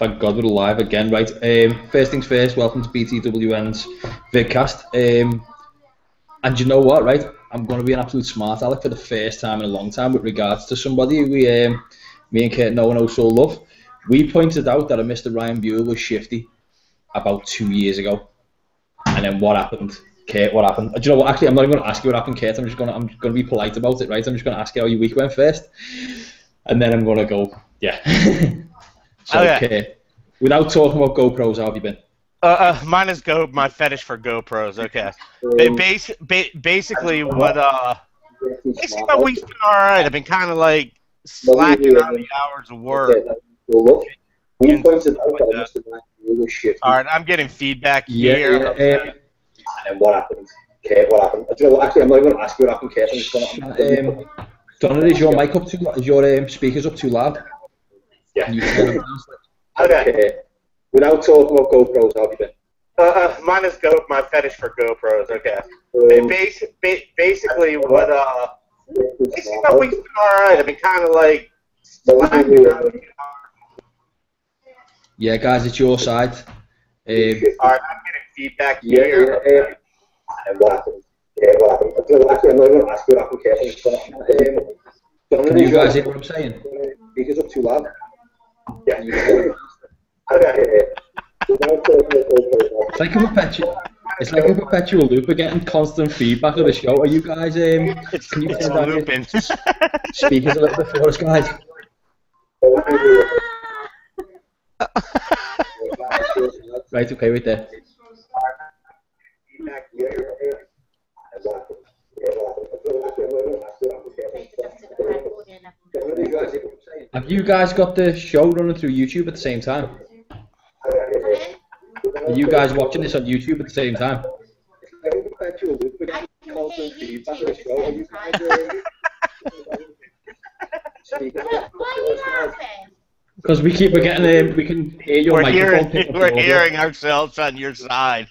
Thank God we're alive again, right? First things first, welcome to BTWN's VidCast. And you know what, right? I'm going to be an absolute smart aleck for the first time in a long time with regards to somebody me and Kurt know and also love. We pointed out that a Mr. Ryan Buell was shifty about 2 years ago. And then what happened? Kurt, what happened? Do you know what? Actually, I'm not even going to ask you what happened, Kurt. I'm going to be polite about it, right? I'm just going to ask you how your week went first. And then I'm going to go, yeah. So, okay. Without talking about GoPros, how have you been? Mine is my fetish for GoPros. Okay. Basically, basically my week's been all right. I've been kind of like slacking on the hours of work. All right, I'm getting feedback here. And then what happened? Kate, what happened? Do you know what? Actually, I'm not even going to ask you what happened, Kate. I'm just going to. Donna, is your mic up too loud? Is your speakers up too loud? Yeah. Can you turn them down? Okay. Without talking about GoPros, how have you been? Mine is my fetish for GoPros. Okay. Basically, basically my week's been all right. I've been kind of like. Yeah, guys, it's your side. All right, I'm getting feedback here. And what happened? Yeah, what happened? Actually, I'm not going to ask you what happened. Can you guys hear what I'm saying? Speakers up too loud. Yeah. It's like a perpetual loop. We're getting constant feedback of the show. Are you guys? Can you turn down your speakers a little bit for us, guys? Right. Okay. Right there. Have you guys got the show running through YouTube at the same time? Are you guys watching this on YouTube at the same time? Because we're getting we can hear your microphone. We're hearing ourselves on your side.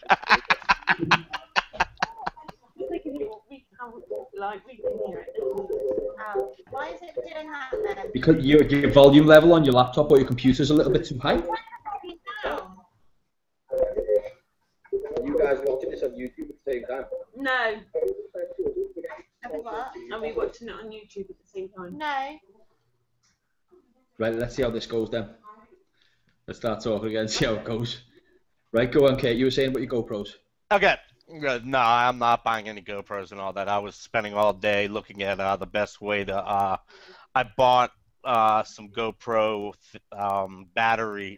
Why is it doing that then? Because your volume level on your laptop or your computer is a little bit too high. Are you guys watching this on YouTube at the same time? No. What? Are we watching it on YouTube at the same time? No. Right, let's see how this goes then. Let's start talking again, see how it goes. Right, go on, Kate. You were saying about your GoPros. Okay. No, I'm not buying any GoPros and all that. I was spending all day looking at the best way to. I bought some GoPro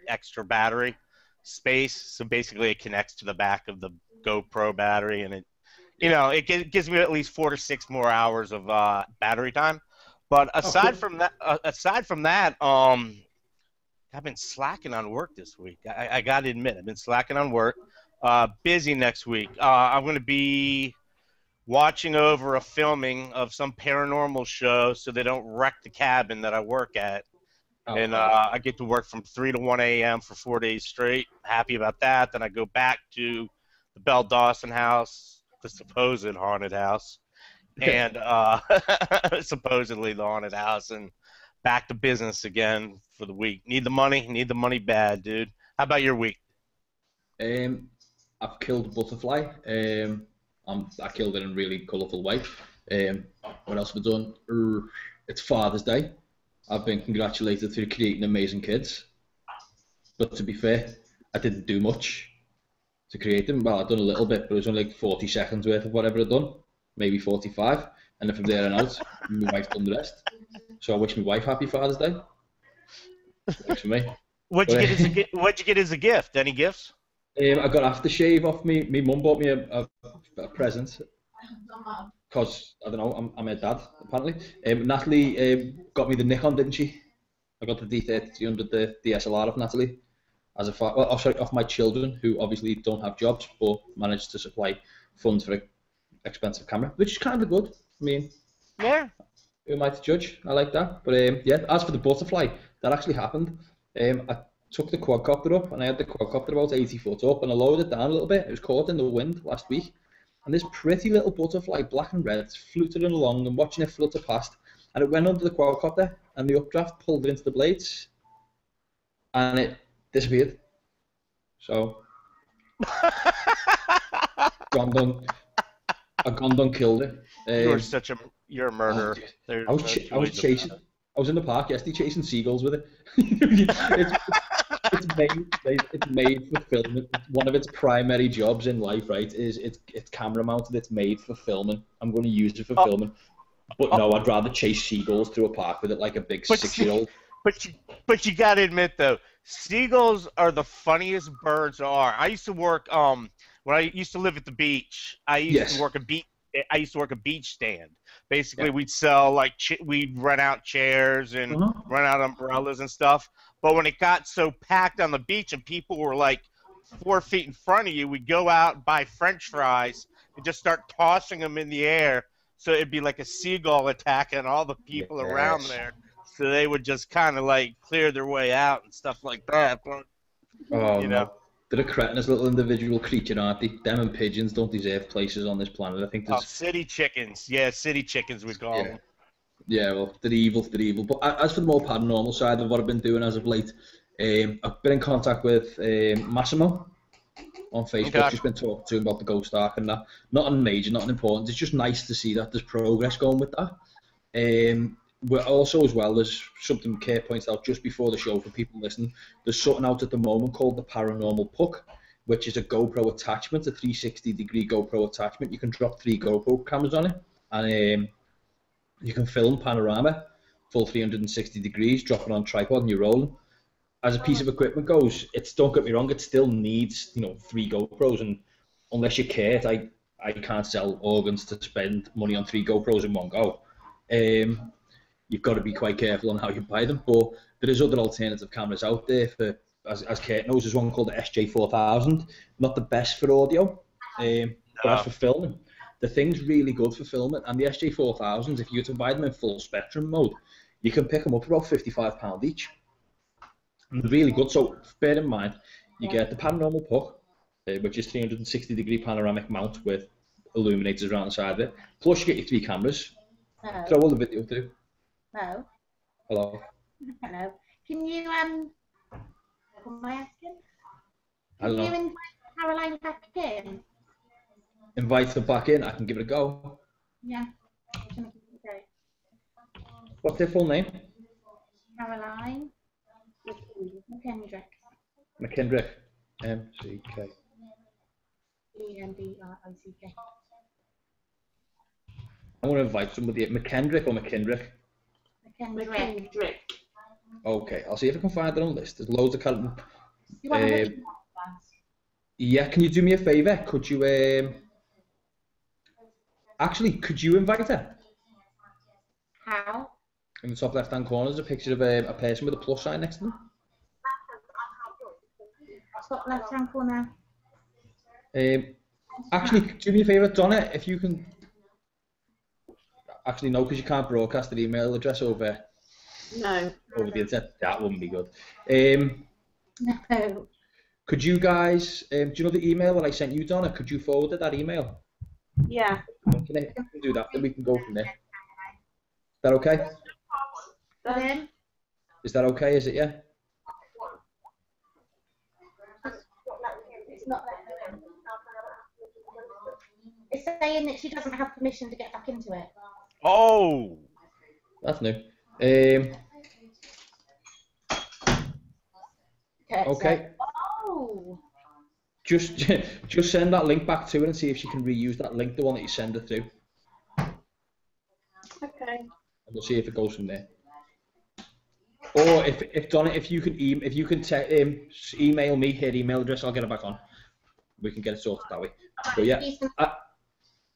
extra battery space. So basically, it connects to the back of the GoPro battery, and it gives me at least 4 to 6 more hours of battery time. But aside from that, I've been slacking on work this week. I got to admit, I've been slacking on work. Busy next week. I'm going to be watching over a filming of some paranormal show so they don't wreck the cabin that I work at. And I get to work from 3 to 1 a.m. for 4 days straight. Happy about that. Then I go back to the Belle Dawson house, the supposed haunted house, and supposedly the haunted house, and back to business again for the week. Need the money bad, dude. How about your week? I've killed a butterfly. I killed it in a really colourful way. What else have I done? It's Father's Day. I've been congratulated for creating amazing kids. But to be fair, I didn't do much to create them. Well, I've done a little bit, but it was only like 40 seconds worth of whatever I've done. Maybe 45. And then from there on out, my wife's done the rest. So I wish my wife happy Father's Day. Thanks for me. What'd you get as a gift? Any gifts? I got aftershave off me. My mum bought me a present because I don't know. I'm her dad apparently. Natalie got me the Nikon, didn't she? I got the D3300, the DSLR of Natalie, as a off my children who obviously don't have jobs but managed to supply funds for an expensive camera, which is kind of good. I mean, yeah. Who am I to judge? I like that. But yeah, as for the butterfly, that actually happened. I took the quadcopter up, and I had the quadcopter about 80 foot up, and I lowered it down a little bit. It was caught in the wind last week, and this pretty little butterfly, black and red, fluttering along and watching it flutter past, and it went under the quadcopter, and the updraft pulled it into the blades, and it disappeared. So, gone done killed it. You're a murderer. I was chasing. I was in the park yesterday chasing seagulls with it. it's made for filming. One of its primary jobs in life, right, is it's camera mounted. It's made for filming. I'm going to use it for filming. But no, I'd rather chase seagulls through a park with it like a big 6-year-old. But you gotta admit though, seagulls are the funniest birds there are. I used to work when I used to live at the beach. I used to work a beach stand. Basically, we'd sell we'd rent out chairs and rent out umbrellas and stuff. But when it got so packed on the beach and people were like 4 feet in front of you, we'd go out, buy French fries, and just start tossing them in the air. So it'd be like a seagull attacking all the people around there. So they would just kind of like clear their way out and stuff like that. But, no. They're a cretinous little individual creature, aren't they? Them and pigeons don't deserve places on this planet. I think there's... city chickens. Yeah, city chickens we call them. Yeah, well, they're evil. But as for the more paranormal side of what I've been doing as of late, I've been in contact with Massimo on Facebook. Just been talking to him about the Ghost Ark and that. Nothing major, nothing important. It's just nice to see that there's progress going with that. We're also, as well, there's something Kate pointed out just before the show for people listening. There's something out at the moment called the Paranormal Puck, which is a GoPro attachment, a 360-degree GoPro attachment. You can drop 3 GoPro cameras on it, and you can film panorama, full 360 degrees, drop it on tripod, and you're rolling. As a piece of equipment goes, don't get me wrong, it still needs 3 GoPros, and unless you're Kate, I can't sell organs to spend money on 3 GoPros in one go. You've got to be quite careful on how you buy them, but there is other alternative cameras out there. For as Kate knows, there's one called the SJ4000. Not the best for audio, but as for filming, the thing's really good for filming. And the SJ4000s, if you were to buy them in full spectrum mode, you can pick them up for about £55 each. And they're really good. So bear in mind, you get the Paranormal Puck, which is 360-degree panoramic mount with illuminators around the side of it. Plus, you get your 3 cameras. Throw all the video through. No. Hello. Hello. Can you what am I asking? Can you invite Caroline back in? Invite her back in. I can give it a go. Yeah. What's her full name? Caroline McKendrick. McKendrick. M-C-K. E-N-D-R-I-C-K. I want to invite somebody. McKendrick or McKendrick? McKendrick. Okay, I'll see if I can find it on the list. There's loads of current. Yeah, can you do me a favour? Could you actually could you invite her? How? In the top left-hand corner, there's a picture of a person with a plus sign next to them. Top left-hand corner. Actually, do me a favour, Donna, if you can. Actually, no, because you can't broadcast an email address over the internet. That wouldn't be good. No. Could you guys, do you know the email that I sent you, Donna? Could you forward that email? Yeah. Can I do that? Then we can go from there. Is that okay? Then? Is that okay? Is it, yeah? It's not letting her in. It's saying that she doesn't have permission to get back into it. Oh! That's new. Okay. Oh! Just send that link back to her and see if she can reuse that link, the one that you send it through. Okay. And we'll see if it goes from there. Or if Donna, if you can email me her email address, I'll get it back on. We can get it sorted that way. But yeah.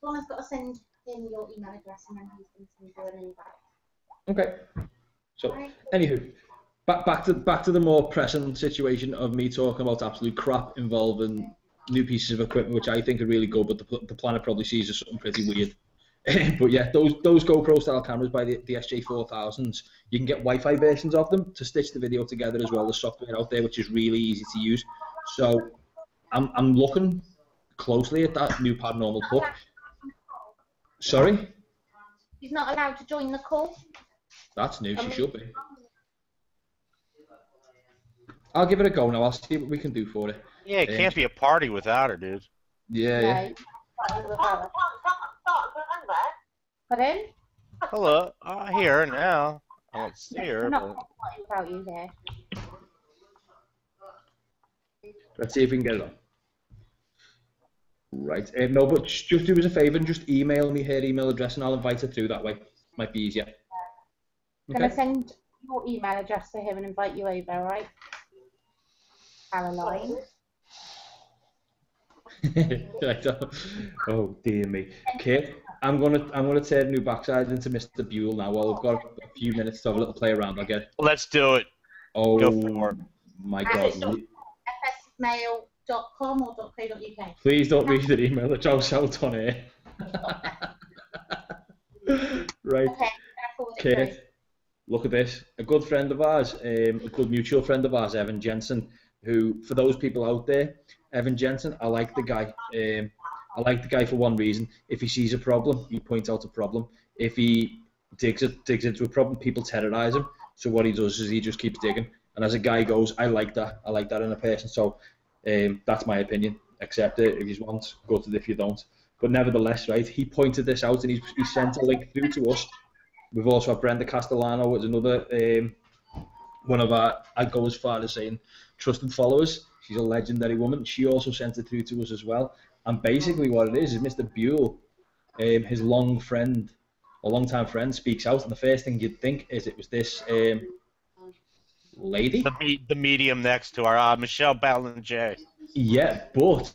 Donna's got to send him your email address and then he's going to send you an invite. Okay. So, anywho, back to the more pressing situation of me talking about absolute crap involving new pieces of equipment, which I think are really good, but the planet probably sees as something pretty weird. But yeah, those GoPro style cameras by the SJ4000s, you can get Wi-Fi versions of them to stitch the video together as well. There's software out there which is really easy to use. So I'm looking closely at that new Paranormal Puck. Sorry? She's not allowed to join the call? That's new, she should be. I'll give it a go now. I'll see what we can do for it. Yeah, it can't be a party without her, dude. Yeah, No, yeah. Pardon? Hello, I hear her now. I don't see her, I'm but not talking about you there. Let's see if we can get it on. Right. No, but just do us a favour and just email me her email address and I'll invite her through that way. Might be easier. Can I Okay. send your email address to him and invite you over, all right? Caroline. Right. Oh dear me. Kate, I'm gonna turn new backside into Mr. Buell now. Well, we've got a few minutes to have a little play around. I'll get it. let's do it. Oh Go for it. my God. fsmail.com or .co.uk? Please don't read the email that Joe's out on here. Right. Okay, Kate, look at this. A good friend of ours, a good mutual friend of ours, Evan Jensen, who, for those people out there, Evan Jensen, I like the guy. I like the guy for one reason. If he sees a problem, he points out a problem. If he digs into a problem, people terrorize him. So what he does is he just keeps digging. And as a guy goes, I like that. I like that in a person. So that's my opinion. Accept it if you want. Go to it if you don't. But nevertheless, right, he pointed this out and he sent a link through to us. We've also had Brenda Castellano as another one of our, I go as far as saying, trusted followers. She's a legendary woman. She also sent it through to us as well. And basically what it is Mr. Buell, his long-time friend, speaks out. And the first thing you'd think is it was this lady. The medium next to her, Michelle Ballinger. Yeah, but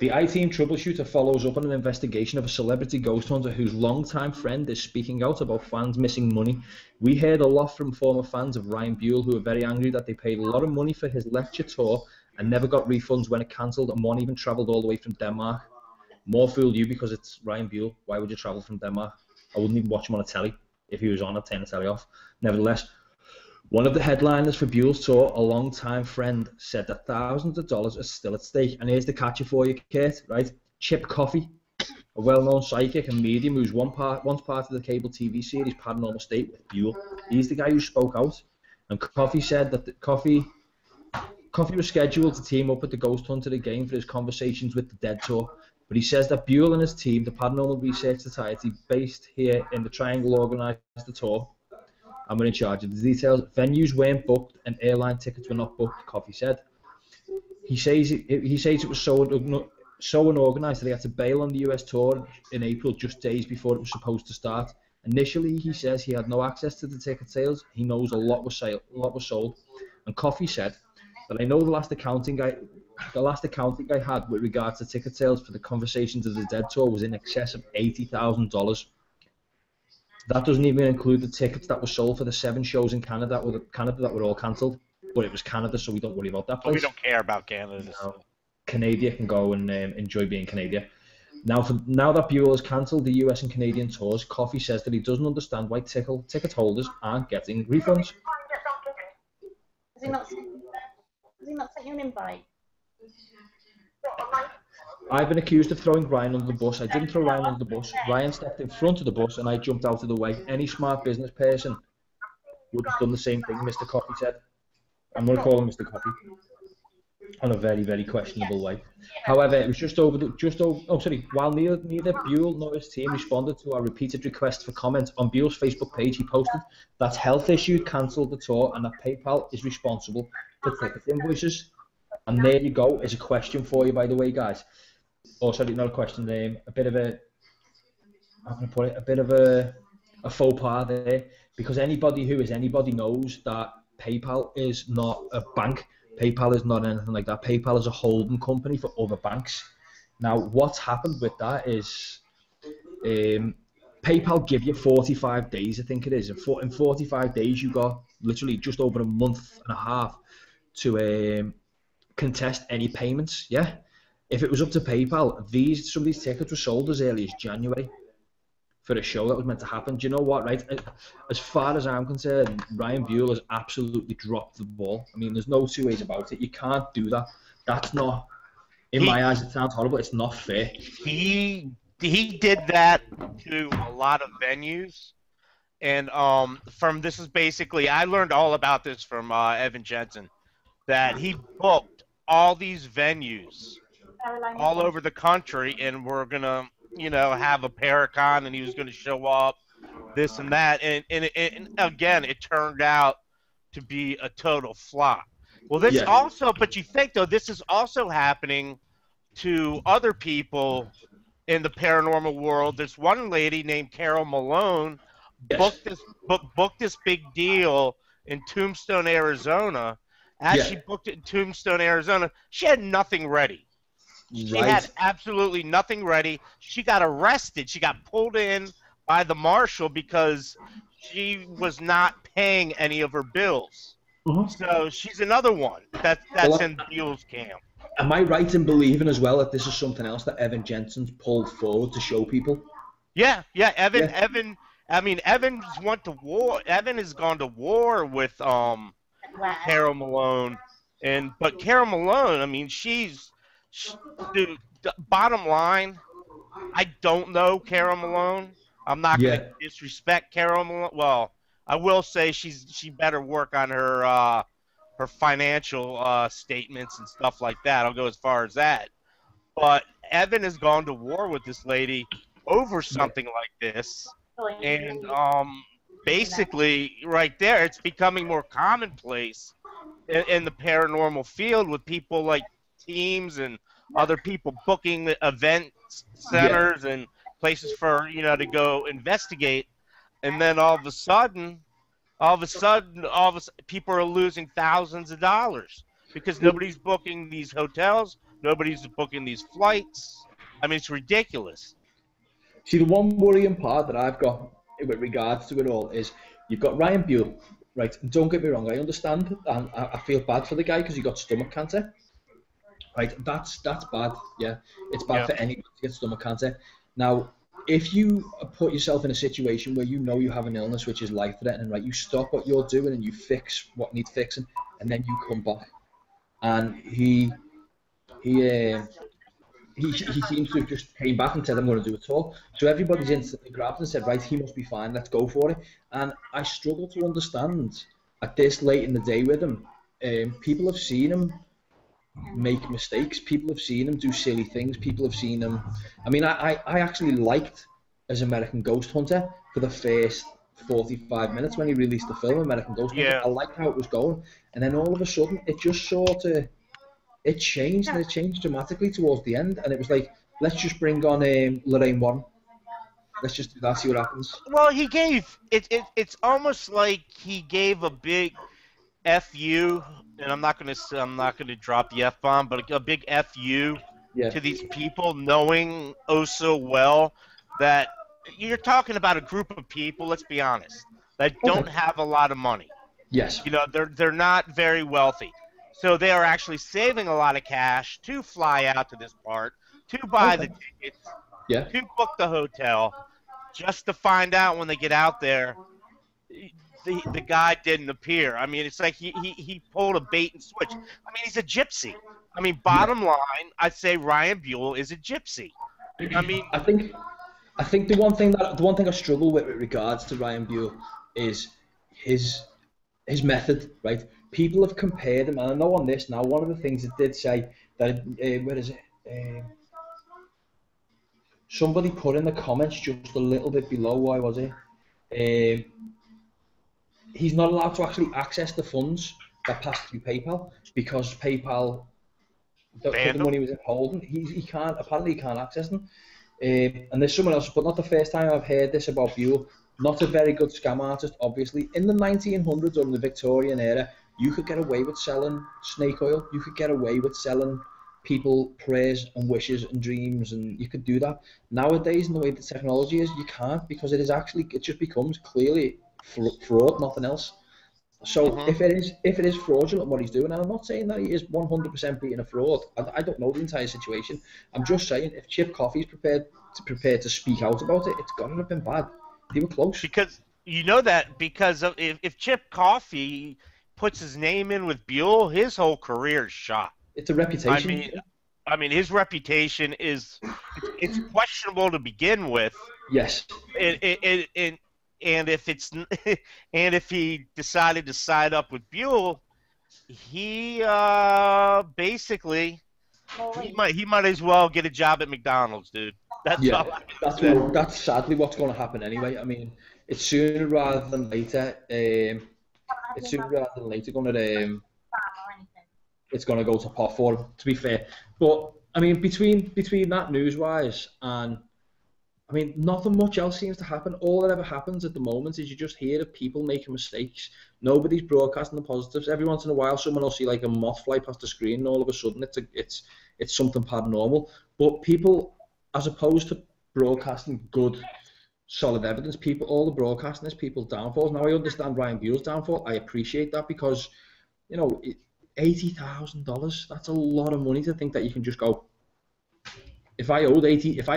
the I-Team troubleshooter follows up on an investigation of a celebrity ghost hunter whose longtime friend is speaking out about fans missing money. We heard a lot from former fans of Ryan Buell who are very angry that they paid a lot of money for his lecture tour and never got refunds when it cancelled, and one even travelled all the way from Denmark. More fool you because it's Ryan Buell. Why would you travel from Denmark? I wouldn't even watch him on a telly. If he was on, I'd turn the telly off. Nevertheless, one of the headliners for Buell's tour, a long-time friend, said that thousands of dollars are still at stake. And here's the catcher for you, Kate, right? Chip Coffey, a well-known psychic and medium who's once part of the cable TV series Paranormal State with Buell. He's the guy who spoke out. And Coffey said that Coffey was scheduled to team up with the Ghost Hunter again for his Conversations with the Dead tour. But he says that Buell and his team, the Paranormal Research Society, based here in the Triangle, organised the tour. And we're in charge of the details. Venues weren't booked and airline tickets were not booked, Coffey said. He says it was so unorganised that he had to bail on the US tour in April, just days before it was supposed to start. Initially, he says he had no access to the ticket sales. He knows a lot was sold. And Coffey said that I know the last accounting I had with regards to ticket sales for the Conversations of the Dead tour was in excess of $80,000. That doesn't even include the tickets that were sold for the 7 shows in Canada that were all cancelled. But it was Canada, so we don't worry about that place. We don't care about Canada. No. Canada can go and enjoy being Canada. Now that Buell has cancelled the US and Canadian tours, Coffey says that he doesn't understand why ticket holders aren't getting refunds. Has he not sent you an invite? I've been accused of throwing Ryan under the bus. I didn't throw Ryan under the bus. Ryan stepped in front of the bus and I jumped out of the way. Any smart business person would have done the same thing, Mr. Coffey said. I'm going to call him Mr. Coffey on a very, very questionable way. However, it was while neither Buell nor his team responded to our repeated requests for comments on Buell's Facebook page, he posted that Health Issue cancelled the tour and that PayPal is responsible for ticket invoices. And there you go, is a question for you, by the way, guys. Oh, sorry, not a question. A bit of a faux pas there, because anybody who is anybody knows that PayPal is not a bank. PayPal is not anything like that. PayPal is a holding company for other banks. Now, what's happened with that is PayPal give you 45 days, I think it is. In 45 days, you got literally just over a month and a half to contest any payments. Yeah. If it was up to PayPal, some of these tickets were sold as early as January for a show that was meant to happen. Do you know what, right? As far as I'm concerned, Ryan Buell has absolutely dropped the ball. I mean, there's no two ways about it. You can't do that. That's not, in my eyes, it sounds horrible. It's not fair. He did that to a lot of venues, And from this is basically, I learned all about this from Evan Jensen, that he booked all these venues all over the country, and we're gonna, have a Paracon, and he was gonna show up, this and that, and again, it turned out to be a total flop. Well, this Yeah. also, but you think though, this is also happening to other people in the paranormal world. There's one lady named Carol Malone Yes. booked this big deal in Tombstone, Arizona. As Yeah. she booked it in Tombstone, Arizona, she had nothing ready. She Right. had absolutely nothing ready. She got arrested. She got pulled in by the marshal because she was not paying any of her bills. Mhm. So she's another one that's Well, in Buell's camp. am I right in believing as well that this is something else that Evan Jensen's pulled forward to show people? Yeah, Yeah. Evan. I mean, Evan's went to war. Evan has gone to war with Carol Malone, but Carol Malone. I mean, dude. Bottom line, I don't know Carol Malone. I'm not going to Yeah. disrespect Carol Malone. Well, I will say she better work on her financial statements and stuff like that. I'll go as far as that. But Evan has gone to war with this lady over Yeah. something like this, and basically, right there, it's becoming more commonplace in the paranormal field with people like teams and other people booking event Yeah. centers and places for to go investigate, and then all of a sudden, people are losing thousands of dollars because nobody's booking these hotels, nobody's booking these flights. I mean, it's ridiculous. See, the one worrying part that I've got with regards to it all is you've got Ryan Buell, right? And don't get me wrong, I understand, and I feel bad for the guy because he got stomach cancer, right? That's bad. Yeah, it's bad Yeah. for anyone to get stomach cancer. Now, if you put yourself in a situation where you know you have an illness which is life-threatening, right? You stop what you're doing and you fix what needs fixing, and then you come back. And he he seems to have just came back and said, I'm going to do it all. So everybody's instantly grabbed and said, right, he must be fine, let's go for it. And I struggle to understand at this late in the day with him. People have seen him make mistakes. People have seen him do silly things. People have seen him. I mean, I actually liked as American Ghost Hunter for the first 45 minutes when he released the film, American Ghost Hunter. Yeah. I liked how it was going. And then all of a sudden, it just sort of it changed, and it changed dramatically towards the end, and it was like, let's just bring on Lorraine Warren. Let's just do that, see what happens. Well, he gave it's almost like he gave a big fu, and I'm not gonna drop the f bomb, but a big fu Yeah. to these people, knowing oh so well that you're talking about a group of people. Let's be honest, that don't Okay. have a lot of money. Yes. They're not very wealthy, so they are actually saving a lot of cash to fly out to this part, to buy the Okay. tickets, Yeah. to book the hotel, just to find out when they get out there the guy didn't appear. I mean, it's like he pulled a bait and switch. I mean, he's a gypsy. I mean, Yeah. bottom line, I'd say Ryan Buell is a gypsy. I mean, I think the one thing I struggle with regards to Ryan Buell is his method, right? People have compared him, and I know on this now. One of the things it did say that where is it? Somebody put in the comments just a little bit below. Why was it? He's not allowed to actually access the funds that pass through PayPal because PayPal took the Banned him? money was holding. He can't apparently he can't access them. And there's someone else, but not the first time I've heard this about Buell. Not a very good scam artist, obviously. In the 1900s or in the Victorian era, you could get away with selling snake oil. You could get away with selling people prayers and wishes and dreams, and you could do that. Nowadays, in the way the technology is, you can't because it just becomes clearly fraud, nothing else. So Mhm. if it is fraudulent what he's doing, and I'm not saying that he is 100% being a fraud. I don't know the entire situation. I'm just saying if Chip Coffey's prepared to speak out about it, it's gotta have been bad. They were close. Because you know that because if Chip Coffey puts his name in with Buell, his whole career is shot. It's a I reputation. mean, his reputation is it's questionable to begin with. Yes. And and if it's and if he decided to side up with Buell, he basically he might as well get a job at McDonald's, dude. That's all Yeah, I can say. that's sadly what's going to happen anyway. I mean, it's sooner rather than later. It's sooner rather than later going to it's going to go to pot for him. To be fair, but I mean, between that news wise and I mean, nothing much else seems to happen. All that ever happens at the moment is you just hear of people making mistakes. Nobody's broadcasting the positives. Every once in a while, someone will see like a moth fly past the screen, and all of a sudden, it's something paranormal. But people, as opposed to broadcasting good, solid evidence, all the broadcasting is people's downfalls. Now I understand Ryan Buell's downfall. I appreciate that because, you know, $80,000. That's a lot of money to think that you can just go. If I owed $80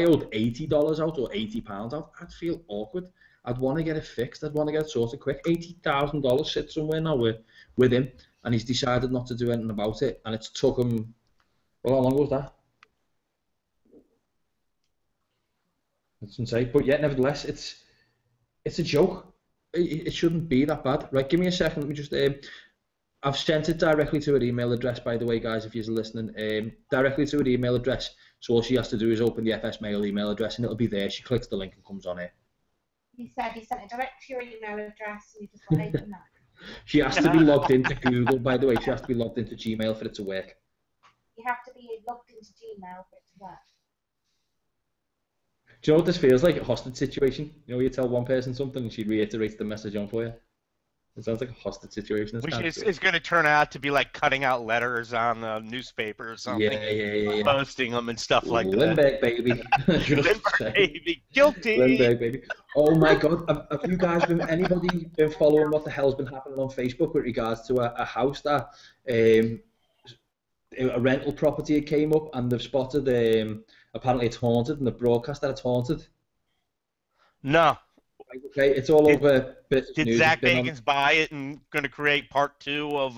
out or £80 out, I'd feel awkward. I'd want to get it fixed. I'd want to get it sorted quick. $80,000 sits somewhere now with him, and he's decided not to do anything about it. And it's took him. Well, how long was that? That's insane. But yet, nevertheless, it's a joke. It shouldn't be that bad, right? Give me a second. Let me just. I've sent it directly to her email address, by the way, guys, if you're listening. Directly to her email address. So all she has to do is open the FS Mail email address and it'll be there. She clicks the link and comes on here. You said you sent it direct to your email address and you just want to open that. She has to be logged into Google, by the way. She has to be logged into Gmail for it to work. You have to be logged into Gmail for it to work. Do you know what this feels like? A hostage situation. You know, you tell one person something and she reiterates the message on for you. It sounds like a hostage situation. Which is going to turn out to be like cutting out letters on the newspaper or something. Yeah. Posting them and stuff like Lindbergh, baby. Lindbergh, baby. Guilty. Lindbergh, baby. Oh my God. Have you guys anybody been following what the hell's been happening on Facebook with regards to a house that, a rental property came up and they've spotted, apparently it's haunted and the broadcast that it's haunted? No. Okay, it's all over. Did Zach Bagans buy it and going to create part 2 of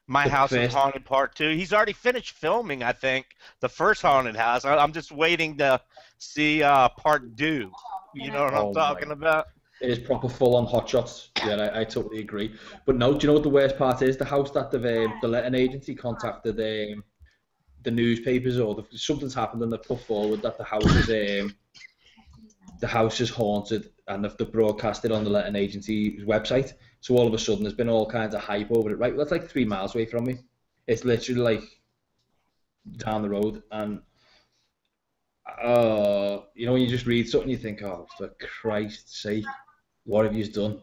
My House is Haunted Part 2? He's already finished filming, I think, the first haunted house. I'm just waiting to see part 2. You know what I'm talking about? It is proper full-on hot shots. Yeah, I totally agree. But no, do you know what the worst part is? The house that the letting agency contacted the newspapers or something's happened and they put forward that the house is haunted and they've broadcast it on the letting agency's website. So all of a sudden there's been all kinds of hype over it. Right, well, that's like 3 miles away from me. It's literally like down the road. And you know, when you just read something you think, oh, for Christ's sake, what have you done?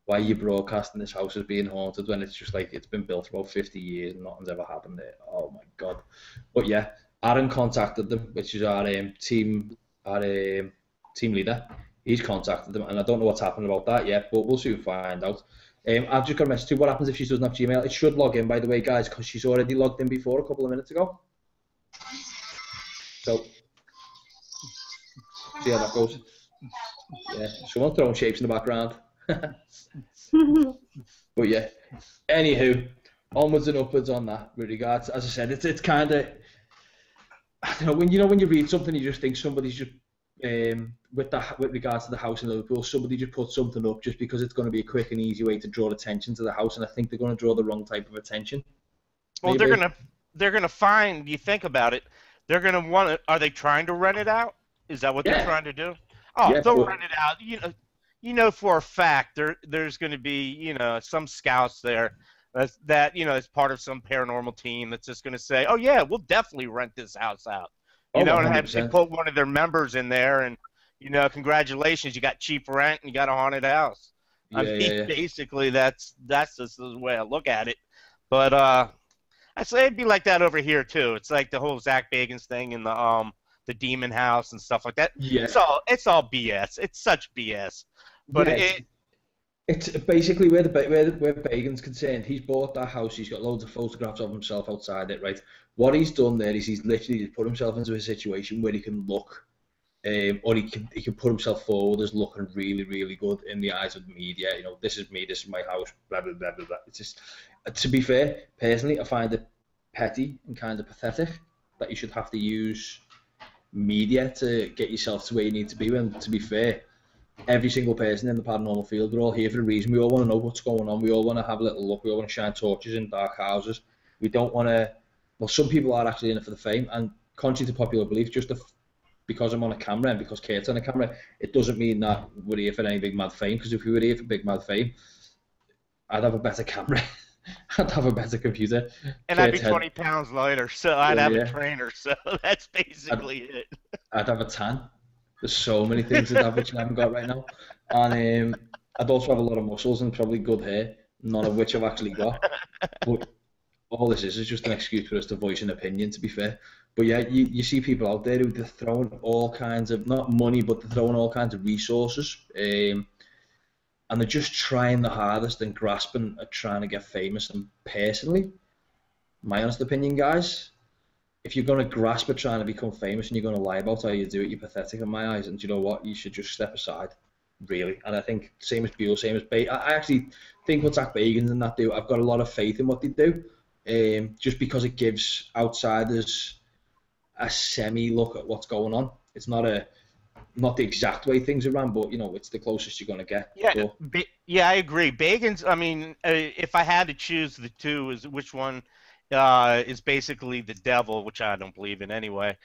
Why are you broadcasting this house as being haunted when it's just like it's been built for about 50 years and nothing's ever happened there? Oh my God. But yeah, Aaron contacted them, which is our team leader. He's contacted them, and I don't know what's happened about that yet, but we'll soon find out. I've just got a message to what happens if she doesn't have Gmail. It should log in, by the way, guys, because she's already logged in before a couple of minutes ago. So, see how that goes. Yeah, someone throwing shapes in the background. But yeah, anywho, onwards and upwards on that with regards. As I said, it's kind of, I don't know, when you read something, you just think somebody's just with regards to the house in Liverpool, somebody just put something up just because it's going to be a quick and easy way to draw attention to the house, and I think they're going to draw the wrong type of attention. Well, maybe. they're gonna find. You think about it, they're gonna want it. Are they trying to rent it out? Is that what they're trying to do? Oh, yeah, they'll rent it out. You know for a fact there's going to be some scouts there that is part of some paranormal team that's just going to say, oh yeah, we'll definitely rent this house out. And have to put one of their members in there, and congratulations, you got cheap rent and you got a haunted house. Basically, that's just the way I look at it. But I say it'd be like that over here too. It's like the whole Zach Bagans thing and the demon house and stuff like that. Yeah. It's all BS. It's such BS. But it's basically where Bagan's concerned. He's bought that house. He's got loads of photographs of himself outside it, right? What he's done there is he's literally put himself into a situation where he can look, or he can put himself forward as looking really, really good in the eyes of the media. This is me, this is my house, blah blah blah blah blah. It's just, to be fair, personally, I find it petty and kind of pathetic that you should have to use media to get yourself to where you need to be. When, to be fair, every single person in the paranormal field, they're all here for a reason. We all want to know what's going on. We all want to have a little look. We all want to shine torches in dark houses. We don't want to. Well, some people are actually in it for the fame, and contrary to popular belief, because I'm on a camera and because Kate's on a camera, it doesn't mean that we're here for any big mad fame. Because if we were here for big mad fame, I'd have a better camera. I'd have a better computer. And I'd be 20 pounds lighter, so I'd have a trainer. So that's basically it. I'd have a tan. There's so many things I'd have which I haven't got right now. And I'd also have a lot of muscles and probably good hair, none of which I've actually got. But all this is just an excuse for us to voice an opinion, to be fair. But yeah, you see people out there who they're throwing all kinds of, not money, but they're throwing all kinds of resources. And they're just trying the hardest and grasping at trying to get famous. And personally, my honest opinion, guys, if you're going to grasp at trying to become famous and you're going to lie about how you do it, you're pathetic in my eyes. And you know what? You should just step aside, really. And I think same as Buell, same as Bay. I actually think what Zach Bagans and that do, I've got a lot of faith in what they do, just because it gives outsiders a semi-look at what's going on. It's not the exact way things are run, but you know, it's the closest you're going to get. Yeah, yeah, I agree. Bagans, I mean, if I had to choose the two, is which one is basically the devil, which I don't believe in anyway.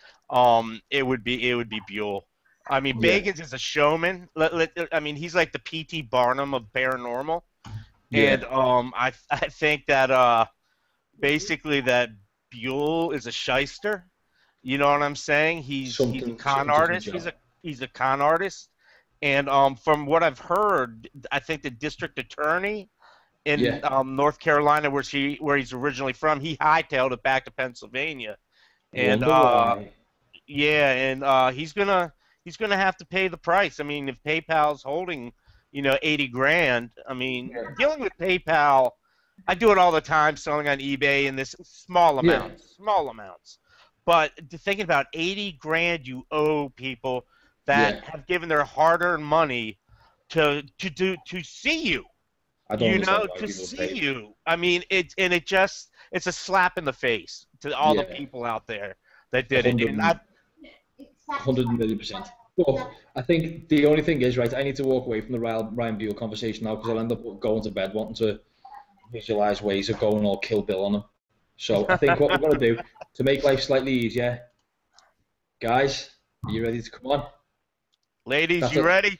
It would be Buell. I mean, Bagans is a showman. I mean, he's like the P.T. Barnum of paranormal, and I think that basically that Buell is a shyster. You know what I'm saying? He's a con artist. He's a con artist, and from what I've heard, I think the district attorney in North Carolina, where he's originally from, he hightailed it back to Pennsylvania, and he's gonna have to pay the price. I mean, if PayPal's holding, 80 grand, I mean, dealing with PayPal, I do it all the time, selling on eBay in this small amounts. But thinking about 80 grand you owe people that have given their hard-earned money to see you. I don't to see you. I mean, it's a slap in the face to all the people out there that did it. 100%. Well, I think the only thing is, right, I need to walk away from the Ryan Buell conversation now because I'll end up going to bed wanting to visualize ways of going all Kill Bill on them. So I think what we're going to do to make life slightly easier, guys, are you ready to come on? Ladies, you ready?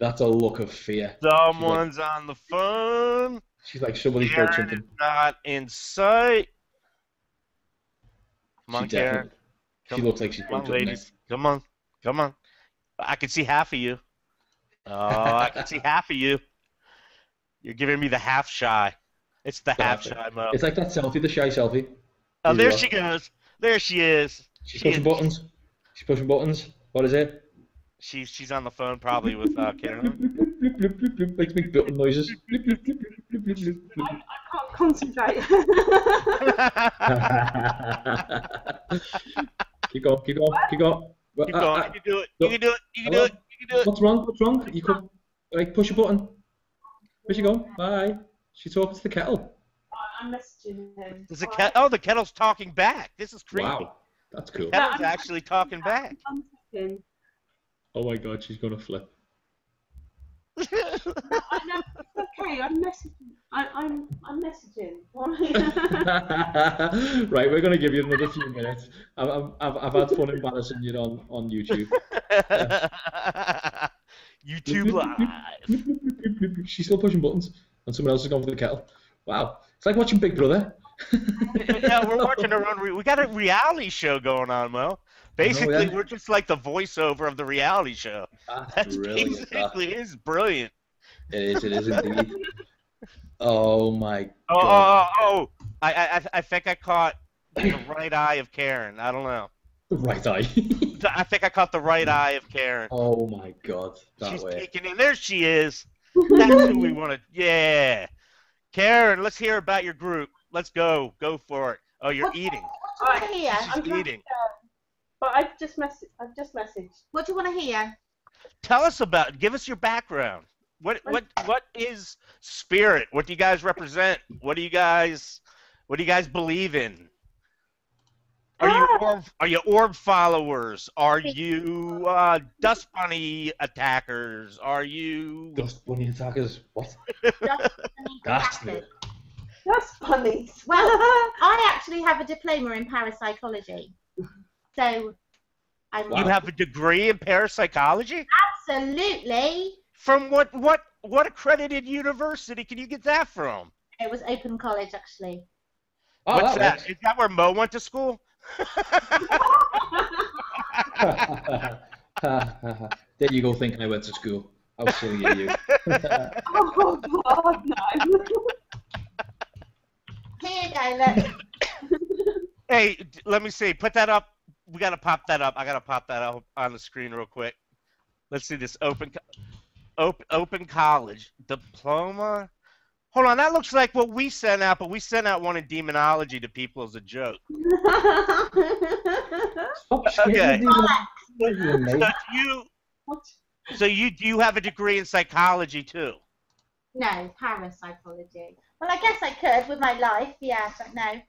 That's a look of fear. Someone's on the phone. She's like, somebody's broke something. Not in sight. Come on, Karen. She looks like she's broke something. Ladies. Come on. I can see half of you. Oh, I can see half of you. You're giving me the half shy. It's the half shy mode. It's like that selfie, the shy selfie. Oh, there she goes. There she is. She's pushing buttons. She's pushing buttons. What is it? She's on the phone probably with Karen. Makes me button noises. I can't concentrate. Keep going. Keep going. You can do it. You can do it. What's wrong? You could push a button. Where's she going? Bye. She's talking to the kettle. I'm messaging him. There's a oh, the kettle's talking back. This is creepy. Wow, that's cool. The kettle's actually talking back. Oh my god, she's gonna flip. Okay, I'm messaging. I'm messaging. Right, we're gonna give you another few minutes. I've had fun embarrassing you on YouTube. YouTube Live. She's still pushing buttons, and someone else is going for the kettle. Wow, it's like watching Big Brother. Yeah, we're watching our own. We got a reality show going on, Mo. Basically, we're just like the voiceover of the reality show. That's brilliant. Basically, it is brilliant. It is indeed. Oh my god. Oh! I think I caught the right eye of Karen. I don't know. The right eye. I think I caught the right eye of Karen. Oh my god. She's peeking in. There she is. That's who we want to. Yeah. Karen, let's hear about your group. Let's go. Go for it. Oh, you're eating. What do you want to hear? She's eating. But I've just messaged. What do you want to hear? Tell us about. Give us your background. What is S.P.I.R.I.T? What do you guys represent? What do you guys believe in? Are orb followers? Are you dust bunny attackers? Are you Dust bunny attackers. What? Bunny That's attackers. That's funny. Well, I actually have a diploma in parapsychology. So I'm you have a degree in parapsychology? absolutely. From what accredited university can you get that from? It was Open College actually. Oh, What's that? works. Is that where Mo went to school? There you go, thinking I went to school. How silly are you? Oh God, no. Here you go, look. Hey, let me see. Put that up. We gotta pop that up. I gotta pop that up on the screen real quick. Let's see this open college diploma. Hold on, that looks like what we sent out, but we sent out one in demonology to people as a joke. Stop scaring So you do you have a degree in psychology too? No, parapsychology. Well, I guess I could with my life, yeah, but no.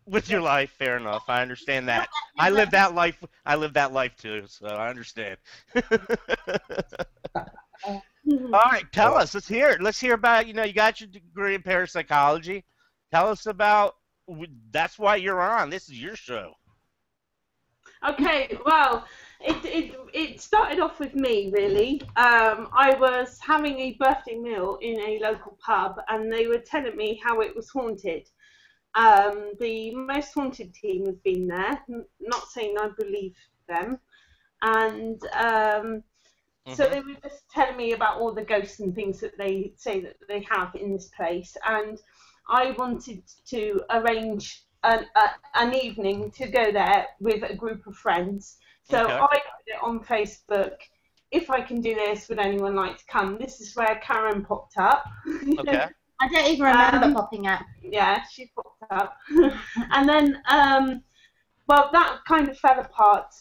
With your life, fair enough. I understand that. I live that life. I live that life too, so I understand. All right, tell us. Let's hear it. Let's hear about, you got your degree in parapsychology. Tell us about, that's why you're on. This is your show. Okay, well, it started off with me, really. I was having a birthday meal in a local pub, and they were telling me how it was haunted. The most haunted team had been there, not saying I believe them, and so they were just telling me about all the ghosts and things that they say that they have in this place, and I wanted to arrange an evening to go there with a group of friends. So Okay. I put it on Facebook. If I can do this, would anyone like to come? This is where Karen popped up. Okay. I don't even remember popping up. Yeah, she popped up. And then, well, that kind of fell apart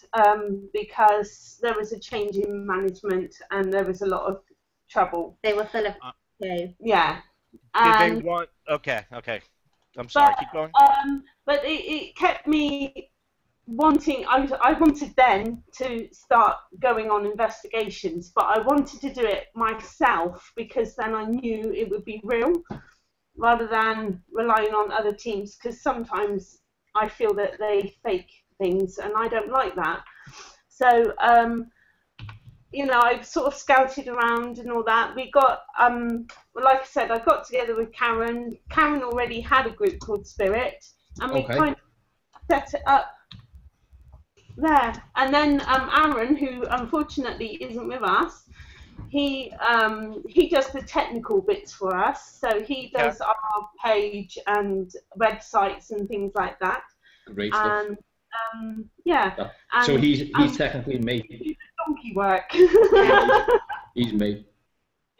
because there was a change in management and there was a lot of trouble. They were full of poo. Yeah. Did they want? Okay. I'm sorry. Keep going. But it kept me wanting. I wanted then to start going on investigations, but I wanted to do it myself because then I knew it would be real, rather than relying on other teams. Because sometimes I feel that they fake things, and I don't like that. So I sort of scouted around and all that. We got, like I said, I got together with Karen. Karen already had a group called S.P.I.R.I.T, and we kind of set it up there. And then Aaron, who unfortunately isn't with us, he does the technical bits for us. So he does our page and websites and things like that. Great stuff. And yeah. And, so he's technically me. Donkey work. He's me.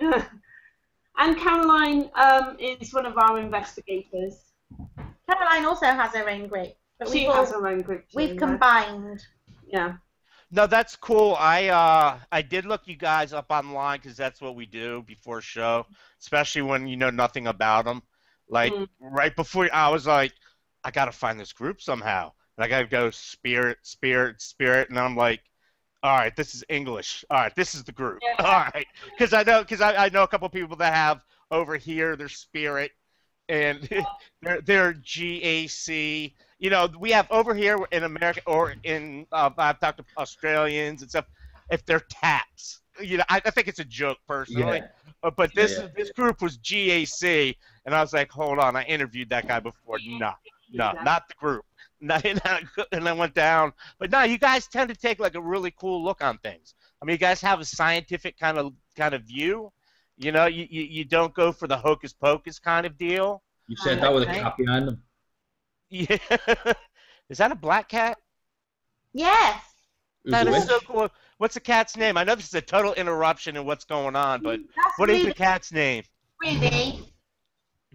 And Caroline is one of our investigators. Caroline also has her own group. But She has her own group too. We've combined. Yeah. No, that's cool. I did look you guys up online because that's what we do before show, especially when you know nothing about them. Like right before, I was like, I gotta find this group somehow. And I gotta go spirit, and I'm like, all right, this is English. All right, this is the group. Yeah. All right, because I know a couple people that have over here their spirit, and they're GAC. We have over here in America or in I've talked to Australians and stuff. If they're taps, I think it's a joke personally. Yeah. But this group was GAC, and I was like, hold on, I interviewed that guy before. No, not the group. And I went down. But no, you guys tend to take like a really cool look on things. I mean, you guys have a scientific kind of view. You don't go for the hocus pocus kind of deal. You said that with a cat behind them. Yeah. Is that a black cat? Yes. That is so cool. What's the cat's name? I know this is a total interruption in what's going on, but That's what is Ruby. the cat's name? Ruby.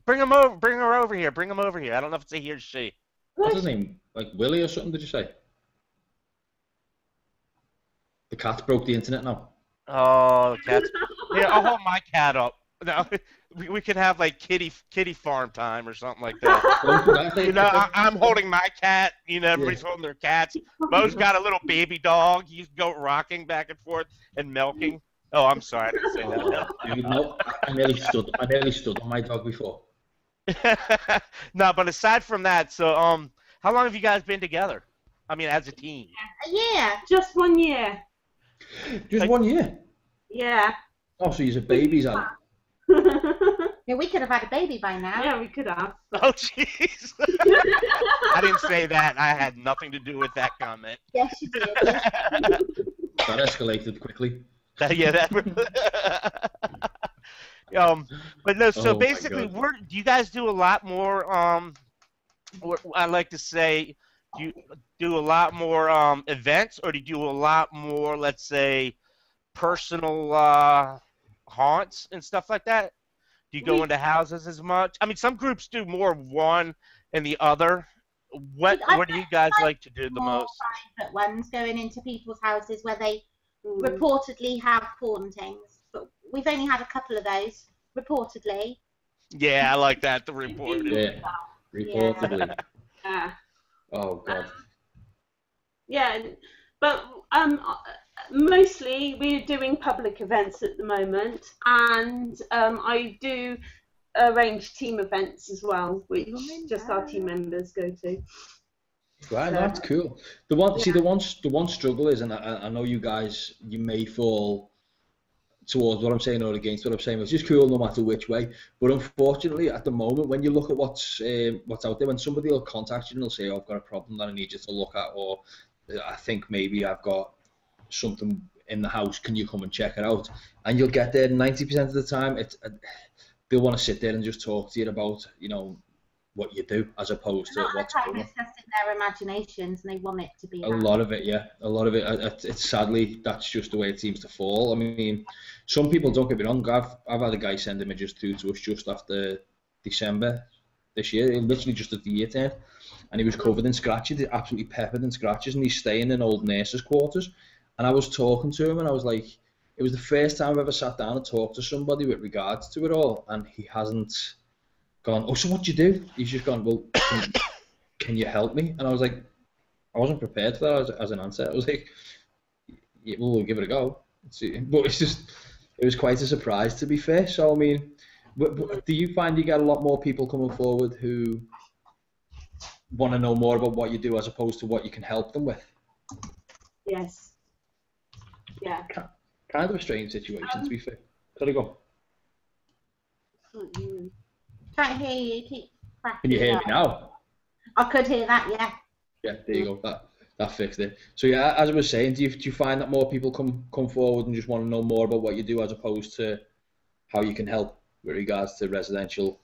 Bring him over. Bring her over here. Bring him over here. I don't know if it's a he or she. What's his name? Like Willie or something, did you say? The cat broke the internet now. Oh, the cat's... Here, I'll hold my cat up. No, we could have like kitty farm time or something like that. You know, I'm holding my cat. You know, everybody's holding their cats. Mo's got a little baby dog. He's go rocking back and forth and milking. Oh, I'm sorry, I didn't say that. Dude, no, I nearly stood on my dog before. No, but aside from that, so how long have you guys been together? I mean, as a team. Yeah. Just 1 year. Just 1 year. Yeah. Oh, so he's a baby's out. Yeah, we could have had a baby by now. Yeah, we could have. Oh, jeez. I didn't say that. I had nothing to do with that comment. Yes, you did. That escalated quickly. Yeah, that. But no. So Oh, my basically, God. do you guys do a lot more? I like to say, do you do a lot more events, or do you do a lot more, let's say, personal haunts and stuff like that? Do you go into houses as much? I mean, some groups do more of one and the other. What do you guys like to do the most? Private ones, going into people's houses where they reportedly have hauntings, but we've only had a couple of those reportedly. Yeah, I like that. The reported. Yeah, reportedly. Yeah. Oh, God. Yeah, but mostly we're doing public events at the moment, and I do arrange team events as well, which just our team members go to. Right, So, that's cool. The one struggle is, and I know you guys, you may fall towards what I'm saying or against what I'm saying. It's just cool no matter which way. But unfortunately, at the moment, when you look at what's out there, when somebody will contact you and they'll say, "Oh, I've got a problem that I need you to look at," or "I think maybe I've got something in the house, can you come and check it out?" And you'll get there 90% of the time. They'll want to sit there and just talk to you about, you know, what you do, as opposed to what's going on. It's just in their imaginations, and they want it to be. A lot of it, yeah. A lot of it. It's sadly, that's just the way it seems to fall. I mean, some people, don't get me wrong. I've had a guy send images through to us just after December this year, literally just at the year turned, and he was covered in scratches, absolutely peppered in scratches, and he's staying in old nurses' quarters. And I was talking to him, and I was like, it was the first time I've ever sat down and talked to somebody with regards to it all, and he hasn't gone, "Oh, so what do you do?" He's just gone, "Well, can you help me?" And I was like, I wasn't prepared for that as an answer. I was like, "Yeah, well, we'll give it a go." But it was quite a surprise, to be fair. So, I mean, do you find you get a lot more people coming forward who want to know more about what you do as opposed to what you can help them with? yes. Yeah. Kind of a strange situation, to be fair. Gotta go. Can't hear you. Keep cracking. Can you hear me now? I could hear that. Yeah. Yeah, there you go. That fixed it. So yeah, as I was saying, do you find that more people come forward and just want to know more about what you do as opposed to how you can help with regards to residential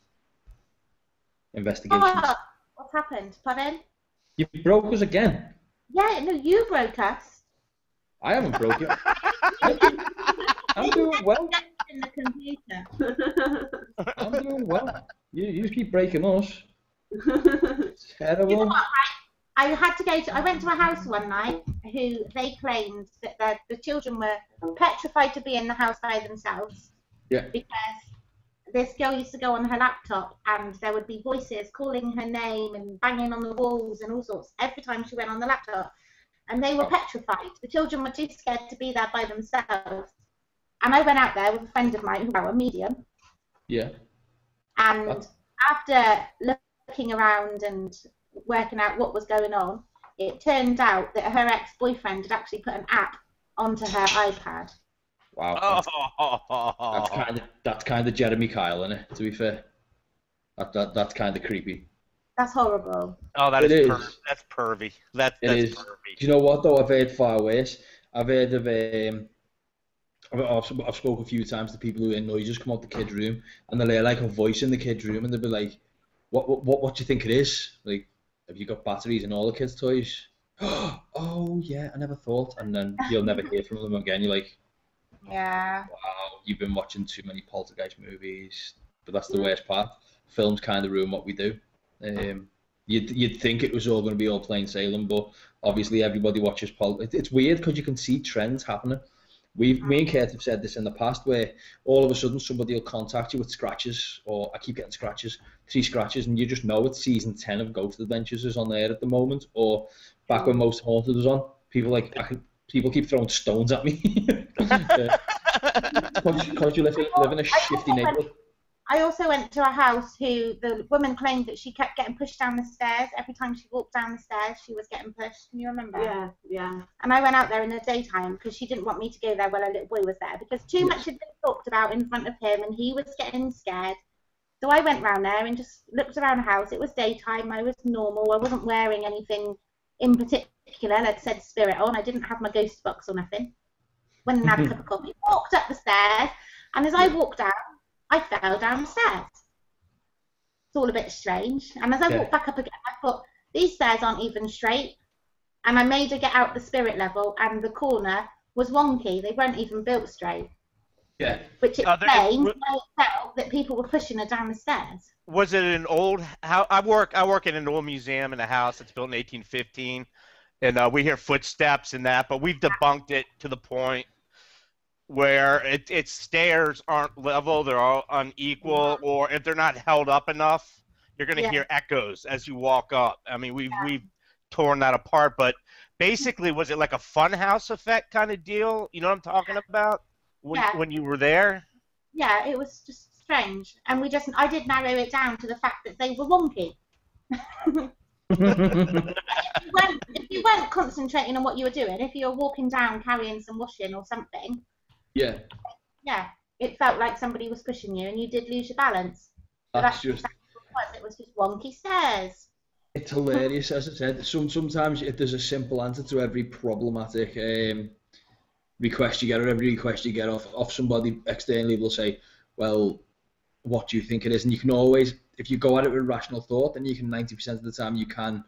investigations? Oh, what's happened? Pardon? You broke us again. Yeah, no, you broke us. I haven't broke you. I'm doing well. In the computer. I'm doing well. You just keep breaking us. It's You know terrible. what, right? I went to a house one night who they claimed that the children were petrified to be in the house by themselves. Yeah. Because this girl used to go on her laptop and there would be voices calling her name and banging on the walls and all sorts every time she went on the laptop. And they were petrified. The children were too scared to be there by themselves. And I went out there with a friend of mine who was a medium. Yeah. And after looking around and working out what was going on, it turned out that her ex-boyfriend had actually put an app onto her iPad. Wow. Oh. That's kind of Jeremy Kyle, isn't it? To be fair, that's kind of creepy. That's horrible. Oh, It is. That's pervy. That's It is. pervy. Do you know what though? I've heard far worse. I've heard of I've spoken a few times to people who hear noises come out the kid's room, and they'll hear like a voice in the kid's room, and they'll be like, "What do you think it is? Like, have you got batteries in all the kids' toys?" "Oh yeah, I never thought." And then you'll never hear from them again. You're like, Yeah. "Wow, you've been watching too many poltergeist movies." But that's the worst part. Films kind of ruin what we do. You'd think it was all going to be all plain sailing, but obviously everybody watches It's weird because you can see trends happening. Me and Kate have said this in the past, where all of a sudden somebody will contact you with scratches, or I keep getting scratches, 3 scratches, and you just know it's season 10 of Ghost Adventures is on there at the moment, or back when Most Haunted was on. People keep throwing stones at me. Because you live in a shifty neighbourhood. I also went to a house who the woman claimed that she kept getting pushed down the stairs. Every time she walked down the stairs, she was getting pushed. Can you remember? Yeah, yeah. And I went out there in the daytime because she didn't want me to go there while a little boy was there, because too much had been talked about in front of him and he was getting scared. So I went round there and just looked around the house. It was daytime. I was normal. I wasn't wearing anything in particular that said spirit on. I didn't have my ghost box or nothing. Went and had a cup of coffee. Walked up the stairs, and as I walked down, I fell down the stairs. It's all a bit strange. And as I walked back up again, I thought, these stairs aren't even straight. And I made her get out the spirit level, and the corner was wonky. They weren't even built straight. Yeah. Which explains why it felt that people were pushing her down the stairs. Was it an old house? I work in an old museum in a house that's built in 1815, and we hear footsteps and that, but we've debunked it to the point where its stairs aren't level, they're all unequal, or if they're not held up enough, you're going to hear echoes as you walk up. I mean, we've torn that apart, but basically, was it like a fun house effect kind of deal? You know what I'm talking about? When you were there? Yeah, it was just strange. And I did narrow it down to the fact that they were wonky. if you weren't concentrating on what you were doing, if you were walking down carrying some washing or something, it felt like somebody was pushing you and you did lose your balance. That's just it was just wonky stairs. It's hilarious, as I said. Sometimes if there's a simple answer to every problematic request you get, or every request you get off somebody externally, will say, well, what do you think it is? And you can always, if you go at it with rational thought, then you can 90% of the time you can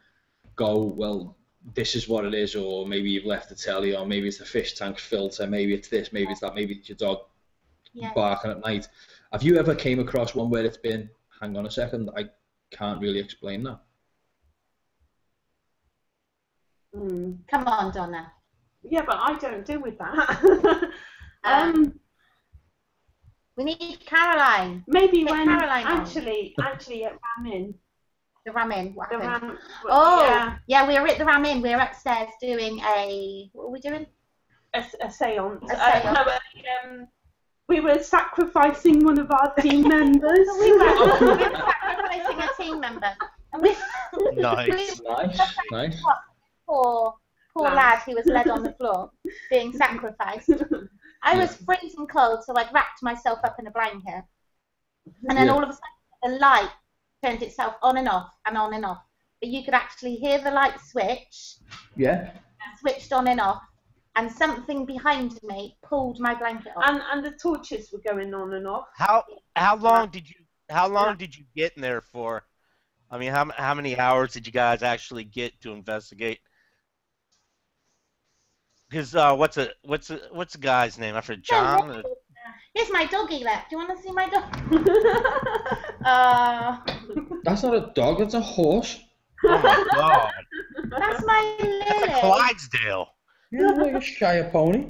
go, well, this is what it is, or maybe you've left the telly, or maybe it's the fish tank filter, maybe it's this, maybe it's that, maybe it's your dog barking at night. Have you ever came across one where it's been, hang on a second, I can't really explain that? Come on, Donna. Yeah, but I don't deal with that. We need Caroline. Maybe Get when Caroline actually it ram in. The Ramin. What happened? We were at the Ramin. We were upstairs doing what were we doing? A seance. We were sacrificing one of our team members. we were sacrificing a team member. Nice. Poor lad who was led on the floor, being sacrificed. I was freezing cold, so I'd wrapped myself up in a blanket. And then all of a sudden, the light turned itself on and off, and on and off. But you could actually hear the light switch. Yeah. Switched on and off. And something behind me pulled my blanket off. And the torches were going on and off. How long did you get in there for? I mean, how many hours did you guys actually get to investigate? Because what's the guy's name? I forget. John. Here's my doggy left. Do you want to see my dog? That's not a dog. That's a horse. Oh my god. That's my Lily. That's a Clydesdale. Yeah, like a Shire pony.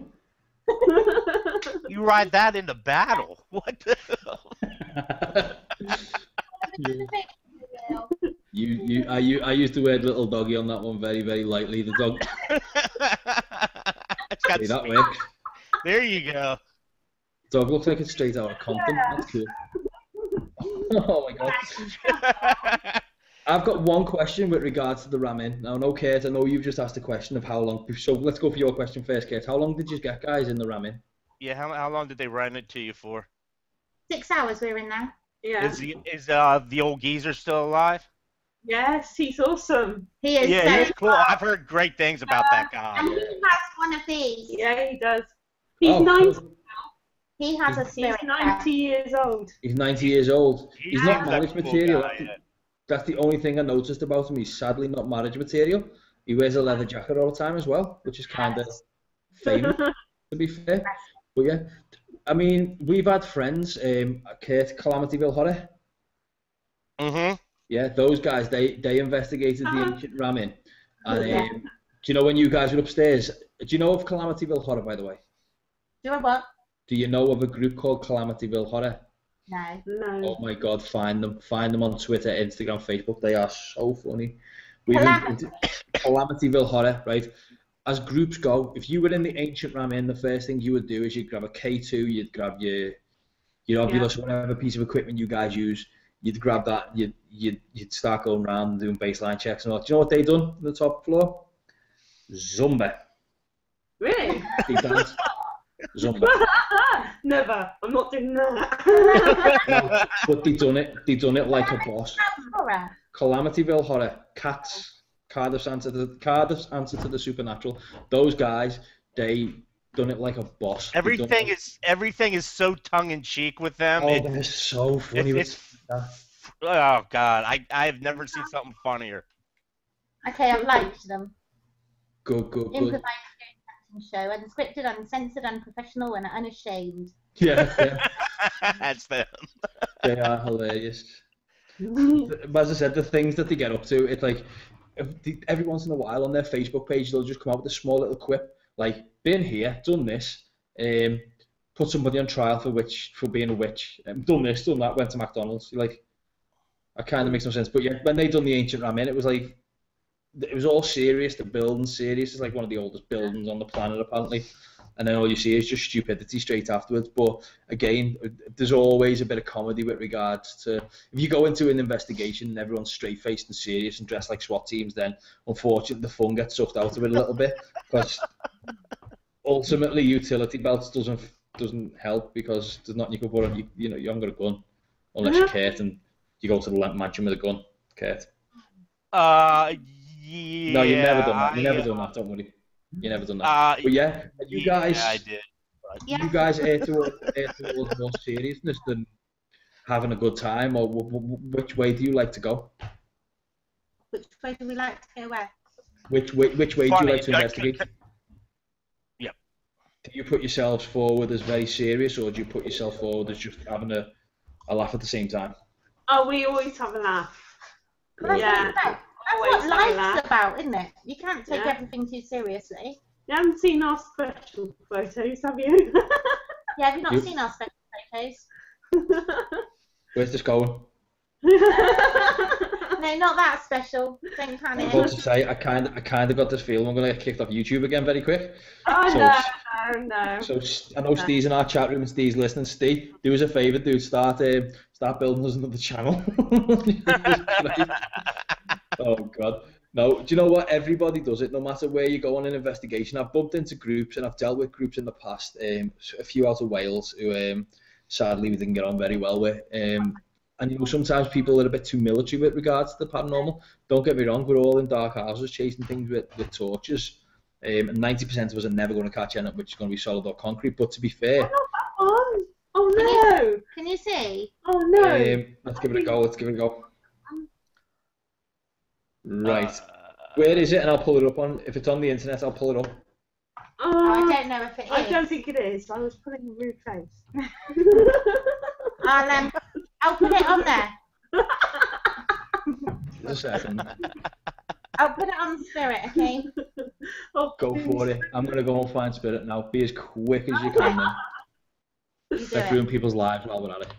You ride that into battle. What the hell? I used the word little doggy on that one very, very lightly. The dog. See, that works. There you go. Dog looks like it's straight out of Compton. That's cool. Oh my god. I've got one question with regards to the ramming. Now, no, Kate, I know you've just asked a question of how long. So let's go for your question first, Kate. How long did you get guys in the ramming? Yeah, how long did they run it to you for? 6 hours we were in there. Yeah. Is the old geezer still alive? Yes, he's awesome. He is. Yeah, so he's cool. I've heard great things about that guy. And he has one of these. Yeah, he does. He's 90. Cool. He has a spirit. He's 90 years old. He's 90 years old. He's not marriage cool material. Guy, yeah. That's the only thing I noticed about him. He's sadly not marriage material. He wears a leather jacket all the time as well, which is kind of famous, to be fair. But yeah, I mean, we've had friends, Kate, Calamityville Horror. Mm-hmm. Yeah, those guys, they investigated the ancient ramming. And do you know when you guys were upstairs? Do you know of Calamityville Horror, by the way? Do a what? Do you know of a group called Calamityville Horror? No. No. Oh my God, find them on Twitter, Instagram, Facebook. They are so funny. Calamityville Horror, right? As groups go, if you were in the ancient Ram Inn, the first thing you would do is you'd grab a K2, you'd grab your Ovilus, whatever piece of equipment you guys use, you'd grab that, you'd start going around and doing baseline checks and all. Do you know what they done on the top floor? Zumba. Really? They dance. Zumba. Never. I'm not doing that. No, but they done it like a boss. Horror. Calamityville Horror, Cats, Cardiff's answer to the supernatural. Those guys, they done it like a boss. Everything is so tongue in cheek with them. Oh, they're so funny. Oh God, I've never seen something funnier. Okay, I've liked them. Good. Improvised show, unscripted, uncensored, unprofessional, and unashamed. Yeah. That's them. They are hilarious. As I said, the things that they get up to, it's like every once in a while on their Facebook page, they'll just come out with a small little quip, like, been here, done this, put somebody on trial for being a witch, done this, done that, went to McDonald's. You're like, that kind of makes no sense. But yeah, when they done the Ancient Ram Inn, it was like, it was all serious, the building's serious, it's like one of the oldest buildings on the planet apparently. And then all you see is just stupidity straight afterwards. But again, there's always a bit of comedy with regards to, if you go into an investigation and everyone's straight-faced and serious and dressed like SWAT teams, then unfortunately the fun gets sucked out of it a little bit, because ultimately utility belts doesn't help, because there's nothing you can put on. You haven't got a gun unless you're Kurt and you go to the mansion with a gun, Kurt. Yeah. No, you've never done that. You've never done that. Don't worry. You never done that. But yeah, you guys. Yeah, I did. You guys air towards more seriousness than having a good time, or which way do you like to go? Which way do we like to go where? Which way do you like to investigate? Yep. Do you put yourselves forward as very serious, or do you put yourself forward as just having a laugh at the same time? Oh, we always have a laugh. Yeah. That's what life's about, isn't it? You can't take everything too seriously. You haven't seen our special photos, have you? Yeah, have you not seen our special photos? Where's this going? No, not that special. Don't panic. I'm about to say, I kind of got this feeling I'm going to get kicked off YouTube again very quick. Oh, no. So I know Steve's in our chat room and Steve's listening. Steve, do us a favour, dude. Start building us another channel. Oh God. No, do you know what? Everybody does it, no matter where you go on an investigation. I've bumped into groups and I've dealt with groups in the past, a few out of Wales who sadly we didn't get on very well with. And sometimes people are a bit too military with regards to the paranormal. Don't get me wrong, we're all in dark houses chasing things with torches. And 90% of us are never going to catch anything which is going to be solid or concrete. But to be fair... Oh no! Can you see? Oh no! Let's give it a go. Right. Where is it? And I'll pull it up on. If it's on the internet, I'll pull it up. I don't know if it is. I don't think it is. I was putting a rude face. I'll put it on there. Just a second. I'll put it on Spirit, okay? Go for it. I'm gonna go and find Spirit now. Be as quick as you can, then. Let's ruin people's lives while we're at it.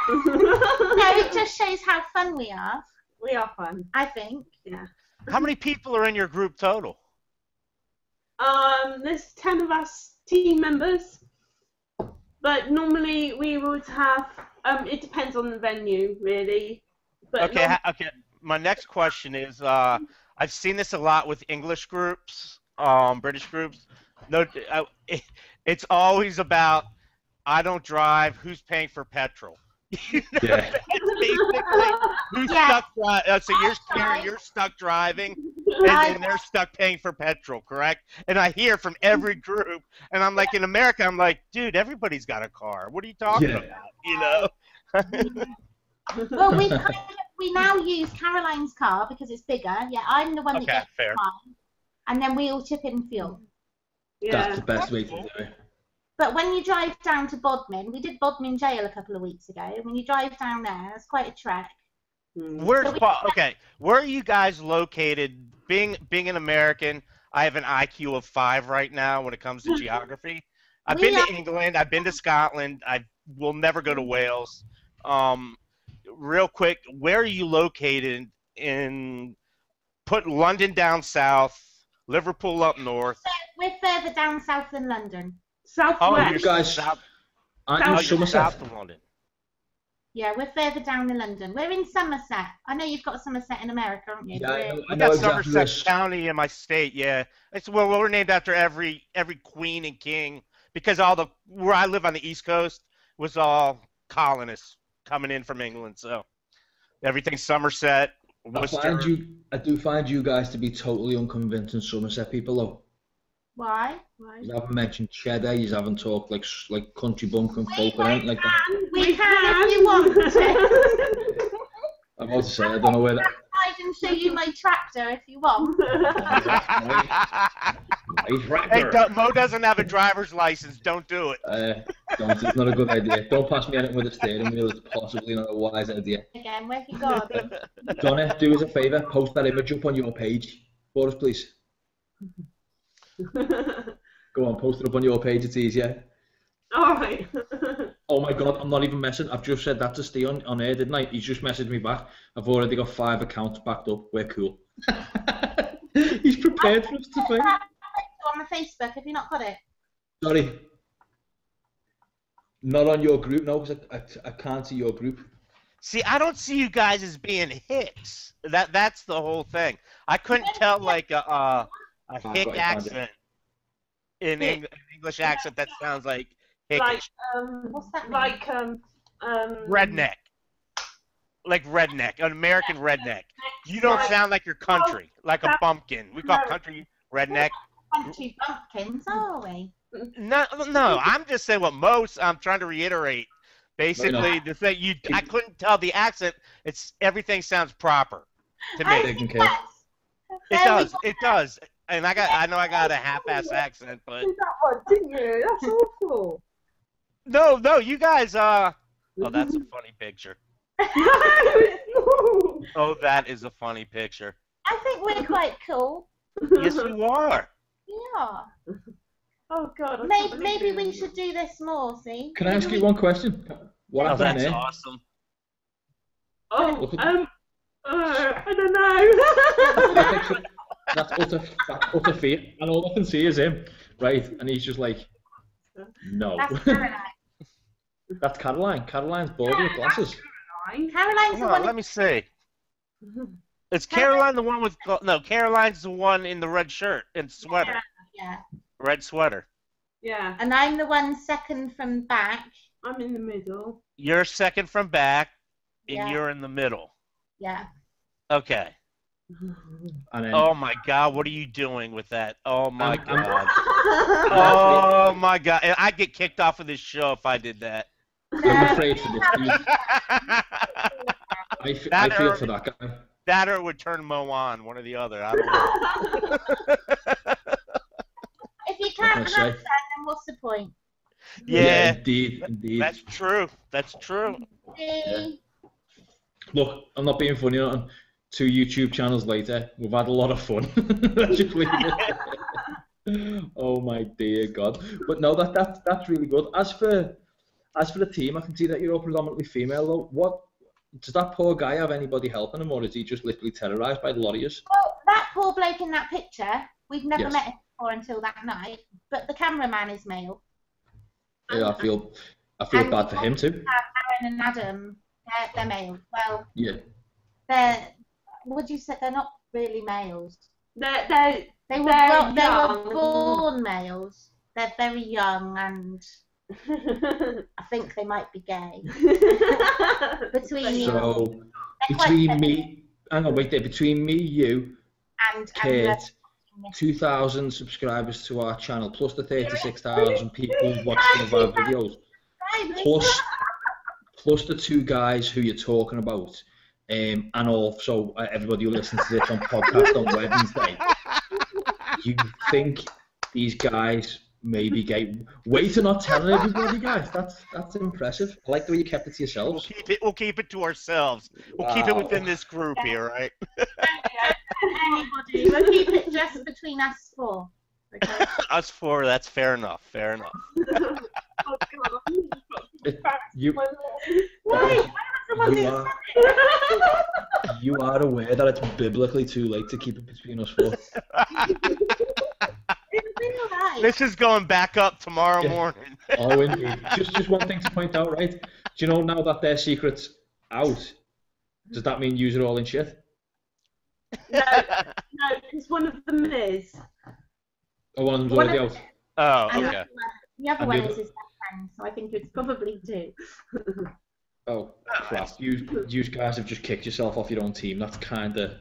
No, it just shows how fun we are. We are fun. I think. Yeah. How many people are in your group total? There's 10 of us team members, but normally we would have. It depends on the venue, really. But okay. My next question is, I've seen this a lot with English groups, British groups. No, it's always about I don't drive. Who's paying for petrol? Yeah. Who's stuck driving? So you're stuck driving, and they're stuck paying for petrol, correct? And I hear from every group, and I'm like, in America, I'm like, dude, everybody's got a car. What are you talking about? You know? Well, we now use Caroline's car because it's bigger. Yeah, I'm the one that gets the car, and then we all chip in fuel. Yeah. That's the best way to do it. But when you drive down to Bodmin, we did Bodmin Jail a couple of weeks ago. When you drive down there, it's quite a trek. Where are you guys located? Being an American, I have an IQ of 5 right now when it comes to geography. I've been to England. I've been to Scotland. I will never go to Wales. Real quick, where are you located put London down south, Liverpool up north? So we're further down south than London. Southwest. Oh, You guys south, aren't you Somerset? south of London. Yeah, we're further down than London. We're in Somerset. I know you've got Somerset in America, haven't you? Yeah, I I got know exactly Somerset County in my state. Yeah, it's we're named after every queen and king because where I live on the East Coast was all colonists coming in from England. So everything's Somerset. I do find you guys to be totally unconvincing Somerset people, though. Why? You haven't mentioned cheddar. You haven't talked like country bumpkin folk or anything like that. We can if you want to. I'm about to say, I don't know where that. I can show you my tractor if you want. Hey, Mo doesn't have a driver's license. Don't do it. Don't. It's not a good idea. Don't pass me anything with a steering wheel. It's possibly not a wise idea. Again, where have you gone? Donna, do us a favour. Post that image up on your page for us, please. Go on, post it up on your page. It's easier. Alright. Oh my God, I'm not even messing. I've just said that to Steve on air, didn't I? He's just messaged me back. I've already got 5 accounts backed up. We're cool. He's prepared for us to play. On the Facebook, have you not got it? Sorry. Not on your group, no, because I can't see your group. See, I don't see you guys as being hicks. That's the whole thing. I couldn't tell like a hick accent in English accent that sounds like hickish. Like What's that mean? like redneck. Like redneck, an American redneck. You don't sound like your country, like a bumpkin. We call country redneck. Country bumpkins, are we? No, I'm just saying what I'm trying to reiterate. Basically, the thing I couldn't tell the accent. Everything sounds proper to me. It does. And I know I got a half-ass accent, but that one, didn't you? That's awful. no, you guys. Oh, that's a funny picture. Oh, that is a funny picture. I think we're quite cool. Yes, you are. Yeah. Oh God. Maybe we should do this more. See. Can I ask you one question? What happened That's there? awesome. Oh, I don't know. That's utter fear, and all I can see is him, right? And he's just like, no. That's Caroline. That's Caroline. Caroline's bald with glasses. Caroline's the one. Let me see. Is Caroline the one with no? Caroline's the one in the red shirt and sweater. Yeah. Red sweater. Yeah. And I'm the one second from back. I'm in the middle. You're second from back, and Yeah. you're in the middle. Yeah. Okay. And then, Oh my God, what are you doing with that? Oh my I'm- God. Oh my God, I'd get kicked off of this show if I did that. I'm afraid for this dude. I feel for that guy. That or it would turn Mo on, one or the other. I don't know. If you can't What pronounce can I that, say? then what's the point? Yeah, Indeed. that's true. That's true. See? Look, I'm not being funny. 2 YouTube channels later, we've had a lot of fun. Let's just leave it. Oh my dear God! But no, that's really good. As for the team, I can see that you're all predominantly female. Though, what does that poor guy have anybody helping him, or is he just literally terrorised by the lot of yous? Well, that poor bloke in that picture, we've never Yes. met him before until that night. But the cameraman is male. Yeah, I feel And bad for him too. Aaron and Adam, they're male. Well, Yeah. would you say they're not really males? They They were young. born males. They're very young, and I think they might be gay. Between So between me, hang on, wait there. Between me, you, and Kate, 2,000 subscribers to our channel, plus the 36,000 people who watch some of our videos, plus the 2 guys who you're talking about, and also everybody who listens to this on podcast on Wednesday. You think these guys may be gay? Wait, you're not telling everybody, guys. That's impressive. I like the way you kept it to yourselves. We'll keep it to ourselves. We'll keep it within this group here, right? Anybody. We'll keep it just between us 4. Okay. Us four, that's fair enough. Fair enough. Oh, God, I'm You, Why? you are aware that it's biblically too late to keep it between us four. It's been alright. This is going back up tomorrow Yeah. morning. Oh, indeed. Just one thing to point out, right? Do you know now that their secret's out, does that mean you're all in shit? No, because one of them is. Or one of them's One already of- out? Oh, And okay. the other And one the is other- his best friend, so I think it's probably two. Oh, crap. You guys have just kicked yourself off your own team. That's kind of...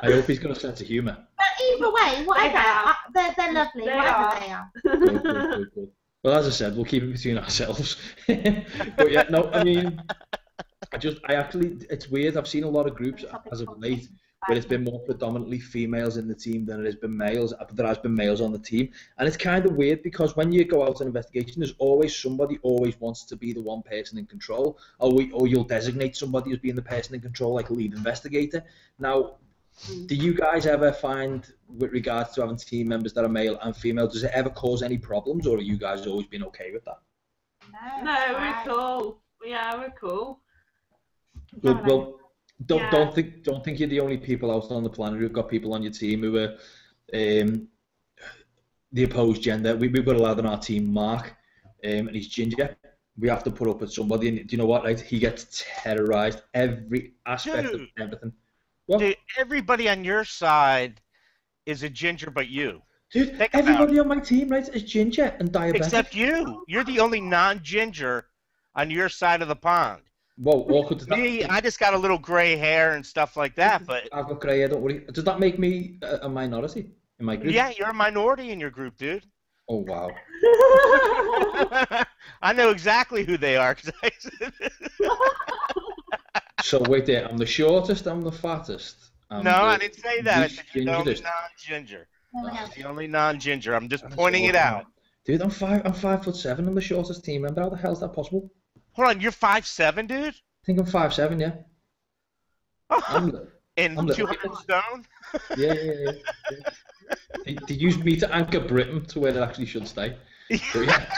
I hope he's got a sense of humour. But either way, whatever, They are. they're lovely, They whatever are. they are. Good. Well, as I said, we'll keep it between ourselves. But yeah, no, I mean, it's weird. I've seen a lot of groups as of late where it's been more predominantly females in the team than it has been males. There has been males on the team, and it's kind of weird because when you go out on investigation, there's always somebody always wants to be the one person in control, or you'll designate somebody as being the person in control, like a lead investigator. Now, do you guys ever find, with regards to having team members that are male and female, does it ever cause any problems, or have you guys always been okay with that? No, we're cool. Yeah, we're cool. Good. Well, Yeah. don't think you're the only people out on the planet who've got people on your team who are the opposed gender. We've got a lad on our team, Mark, and he's ginger. We have to put up with somebody, and do you know what? Right, he gets terrorized every aspect of everything. What? Dude, everybody on your side is a ginger, but you. Dude, Think everybody on my team, right, is ginger and diabetic. Except you. You're the only non-ginger on your side of the pond. Whoa, awkward. Does Me, I just got a little gray hair and stuff like that, but I've got grey hair, don't worry. Does that make me a minority in my group? yeah, you're a minority in your group, dude. Oh, wow. I know exactly who they are. 'Cause So wait there, I'm the shortest, I'm the fattest. no, I didn't say that. I said you're the only gingerest. non-ginger. No one else. The only non-ginger. I'm just That's pointing it awesome. out. Dude, I'm 5'7", I'm the shortest team member. How the hell is that possible? Hold on, you're 5'7", dude? I think I'm 5'7", yeah. I'm little. And I'm little. 200 stone? Yeah. They used me to anchor Britain to where it actually should stay. But yeah.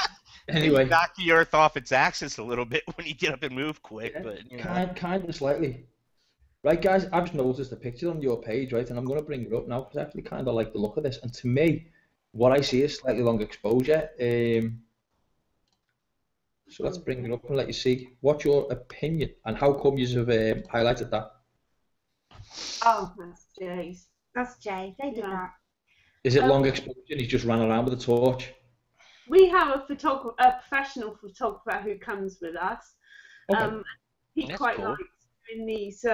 Anyway. Knock the earth off its axis a little bit when you get up and move quick, but you know. Kind of slightly. Right, guys, I've just noticed a picture on your page, right, and I'm going to bring it up now because I actually kind of like the look of this. And to me, what I see is slightly longer exposure. So let's bring it up and let you see. What's your opinion, and how come you have highlighted that? Oh, that's Jay's. That's Jay. They did that. Is it long exposure and he just ran around with a torch? We have a professional photographer who comes with us. Okay. He That's quite cool. likes doing these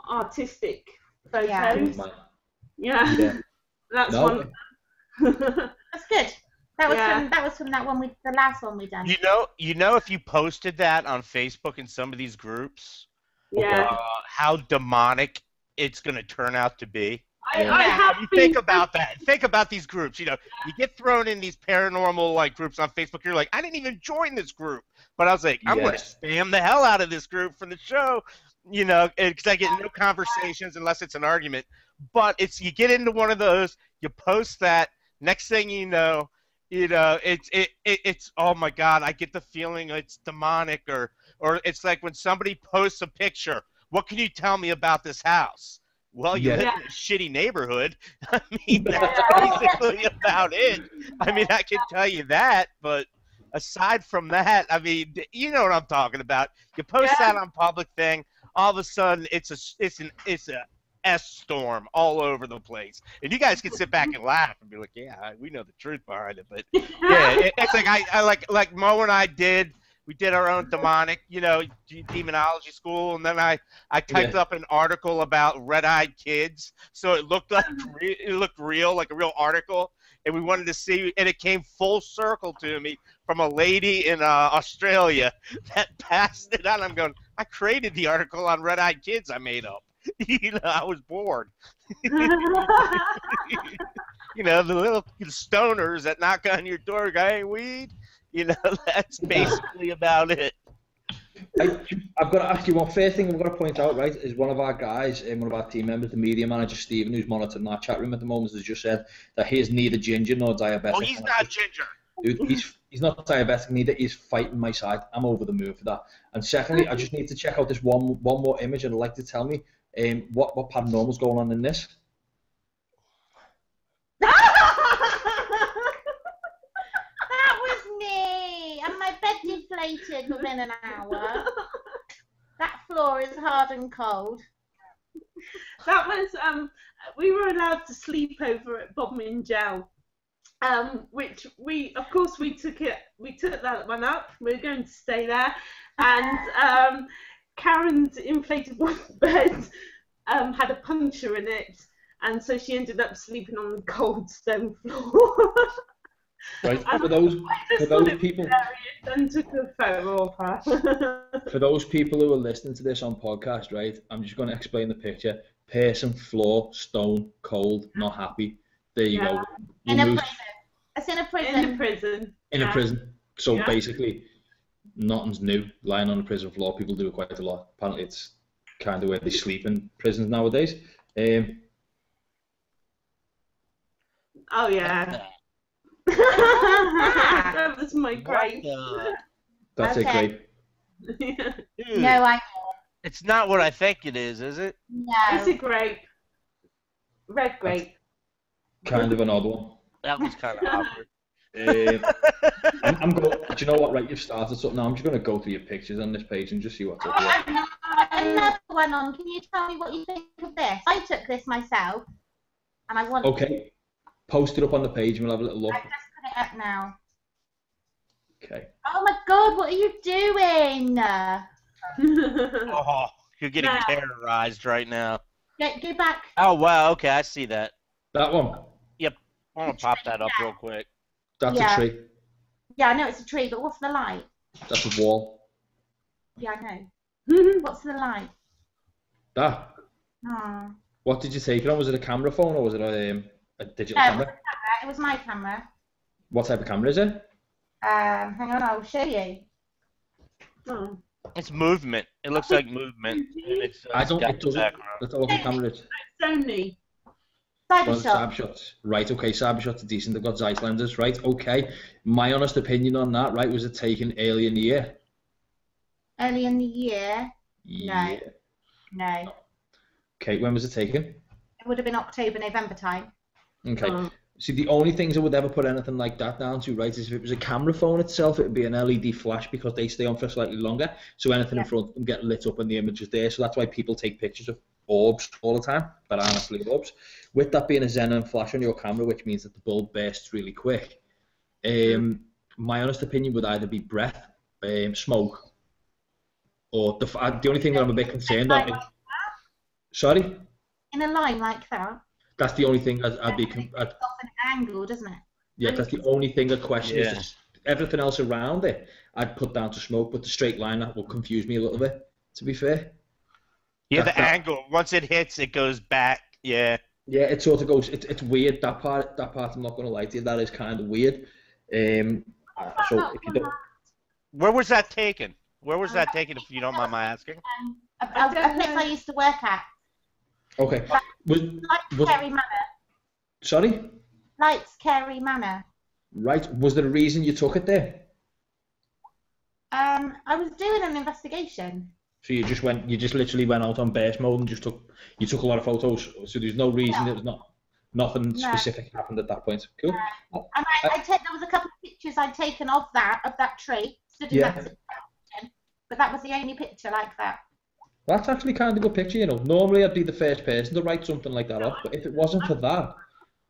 artistic photos. Yeah. Good man. Yeah. That's No. one. That's good. That was Yeah. from the last one we done. You know, if you posted that on Facebook in some of these groups, Yeah. how demonic it's going to turn out to be. I have You been. think about that. Think about these groups. You know, you get thrown in these paranormal like groups on Facebook. You're like, I didn't even join this group, but I was like, I'm going to Yes. spam the hell out of this group for the show. You know, because I get no conversations unless it's an argument. But you get into one of those, you post that. Next thing you know, it's oh my God, I get the feeling it's demonic, or it's like when somebody posts a picture. What can you tell me about this house? Well, you live in a shitty neighborhood. I mean, that's basically about it. I mean, I can tell you that, but aside from that, I mean, you know what I'm talking about. You post that on public thing, all of a sudden it's a S storm all over the place, and you guys can sit back and laugh and be like, "Yeah, we know the truth behind it." But yeah, it's like I like Mo and I did. We did our own demonic, demonology school, and then I typed up an article about red-eyed kids, so it looked like it looked real, like a real article, and we wanted to see, and it came full circle to me from a lady in Australia that passed it on. I'm going, I created the article on red-eyed kids I made up. I was bored. The little stoners that knock on your door, guy, weed. That's basically about it. I've got to ask you one first thing. I've got to point out, right, is one of our guys, one of our team members, the media manager Stephen, who's monitoring our chat room at the moment, has just said that he is neither ginger nor diabetic. Oh, he's not ginger. Dude, he's not diabetic neither. He's fighting my side. I'm over the moon for that. And secondly, I just need to check out this one more image, and I'd like to tell me what paranormal's going on in this. That was me, and my bed deflated within an hour. That floor is hard and cold. That was we were allowed to sleep over at Bodmin Jail, which we took that one up. We were going to stay there, and Karen's inflatable bed had a puncture in it, and so she ended up sleeping on the cold stone floor. Right, for those people, and took a photo of her. for those people who are listening to this on podcast, right, I'm just going to explain the picture. Person, floor, stone, cold, not happy. There you go. In a prison. It's in a prison. In a prison. In a prison. So basically, nothing's new. Lying on the prison floor, people do it quite a lot. Apparently, it's kind of where they sleep in prisons nowadays. Oh yeah. That was my grape. That's it, grape. Dude, No, it's not what I think it is it? No. It's a grape. Red grape. Kind of an odd one. That was kind of awkward. I'm going. Do you know what? Right, you've started something. Now I'm just going to go through your pictures on this page and just see what's up here. Another one on. Can you tell me what you think of this? I took this myself, and I want. Okay. Post it up on the page and we'll have a little look. I just put it up now. Okay. Oh my God! What are you doing? Oh, you're getting terrorized right now. Go back. Oh wow, okay, I see that. That one. Yep, I'm gonna pop that up real quick. That's a tree. Yeah, I know it's a tree, but what's the light? That's a wall. Yeah, I know. What's the light? That. Oh. What did you take it on? Was it a camera phone or was it a digital camera? It was my camera. What type of camera is it? Hang on, I'll show you. Oh. It's movement. It looks like movement. And it's, I don't. got It doesn't. background. That's all the camera is. Sony. Cybershot. Shots. Right. Okay. Cybershots are decent. They've got Zeiss lenses. Right. Okay. My honest opinion on that. Right. Was it taken early in the year? Early in the year? Yeah. No. Okay. When was it taken? It would have been October, November time. Okay. See, the only things I would ever put anything like that down to, right, is if it was a camera phone itself, it would be an LED flash because they stay on for slightly longer. So anything in front of them get lit up and the image is there. So that's why people take pictures of orbs all the time that aren't actually orbs. With that being a xenon flash on your camera, which means that the bulb bursts really quick, my honest opinion would either be breath, smoke, or the only thing that I'm a bit concerned on is... Sorry? In a line like that. That's the only thing I'd be... It's off an angle, doesn't it? Yeah, that's the only thing I'd question. Is just everything else around it, I'd put down to smoke, but the straight line, that will confuse me a little bit, to be fair. Yeah, the angle. Once it hits, it goes back. Yeah. Yeah, it sort of goes... It's weird, that part I'm not going to lie to you, that is kind of weird. So if you don't... Where was that taken? Where was that taken, if you don't mind my asking? A place I used to work at. Okay. Carey Manor. Sorry? Lights, Carey Manor. Right. Was there a reason you took it there? I was doing an investigation. So you just literally went out on burst mode and took a lot of photos. So there's no reason. There was nothing specific happened at that point. Cool. And there was a couple of pictures I'd taken of that tree, stood in that situation, but that was the only picture like that. That's actually kind of a good picture, you know. Normally I'd be the first person to write something like that off, but if it wasn't for that,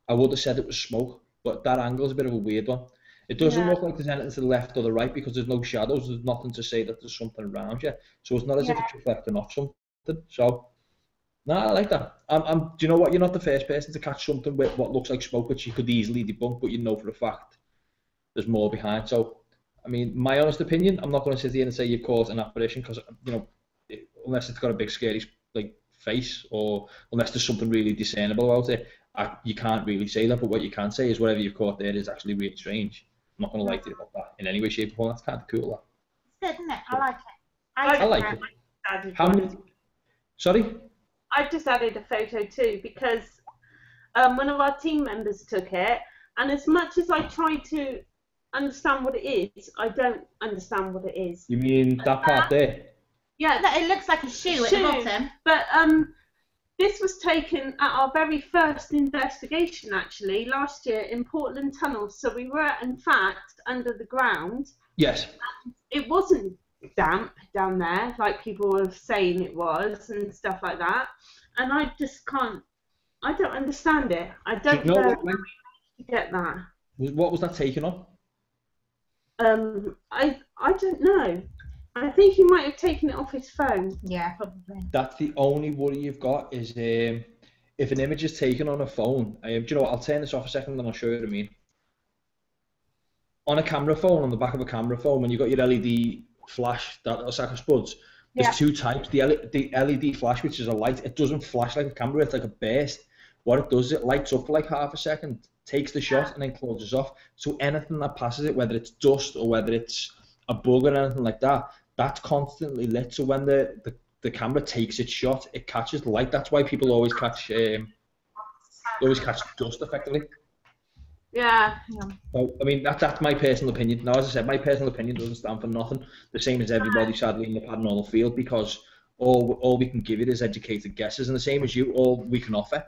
I would have said it was smoke. But that angle is a bit of a weird one. It doesn't look like there's anything to the left or the right because there's no shadows. There's nothing to say that there's something around you. So it's not as if it's reflecting off something. So, no, I like that. Do you know what? You're not the first person to catch something with what looks like smoke, which you could easily debunk, but you know for a fact there's more behind. So, I mean, my honest opinion, I'm not going to sit here and say you've caused an apparition because, you know, unless it's got a big scary face or unless there's something really discernible about it, you can't really say that. But what you can say is whatever you've caught there is actually really strange. I'm not going to lie to you about that in any way, shape or form. That's kind of cool. It's good, isn't it? I like it. I like it. How many? Sorry? I've just added a photo too because one of our team members took it, and as much as I try to understand what it is, I don't understand what it is. You mean that part there? Yeah, It looks like a shoe at the bottom. But this was taken at our very first investigation, actually, last year in Portland Tunnels. So we were, in fact, under the ground. Yes. It wasn't damp down there, like people were saying it was, and stuff like that. And I just can't. I don't understand it. I don't know how to get that. What was that taken on? I don't know. I think he might have taken it off his phone. Yeah, probably. That's the only worry you've got is if an image is taken on a phone. Do you know what? I'll turn this off a second and I'll show you what I mean. On a camera phone, on the back of a camera phone, when you've got your LED flash, that sack of spuds, there's two types. The LED flash, which is a light, it doesn't flash like a camera, it's like a burst. What it does is it lights up for like half a second, takes the shot, and then closes off. So anything that passes it, whether it's dust or whether it's a bug or anything like that, that's constantly lit. So when the camera takes its shot, it catches the light. That's why people always catch dust effectively. Yeah. So, I mean, that's my personal opinion. Now, as I said, my personal opinion doesn't stand for nothing. The same as everybody, sadly, in the paranormal field, because all we can give it is educated guesses, and the same as you, all we can offer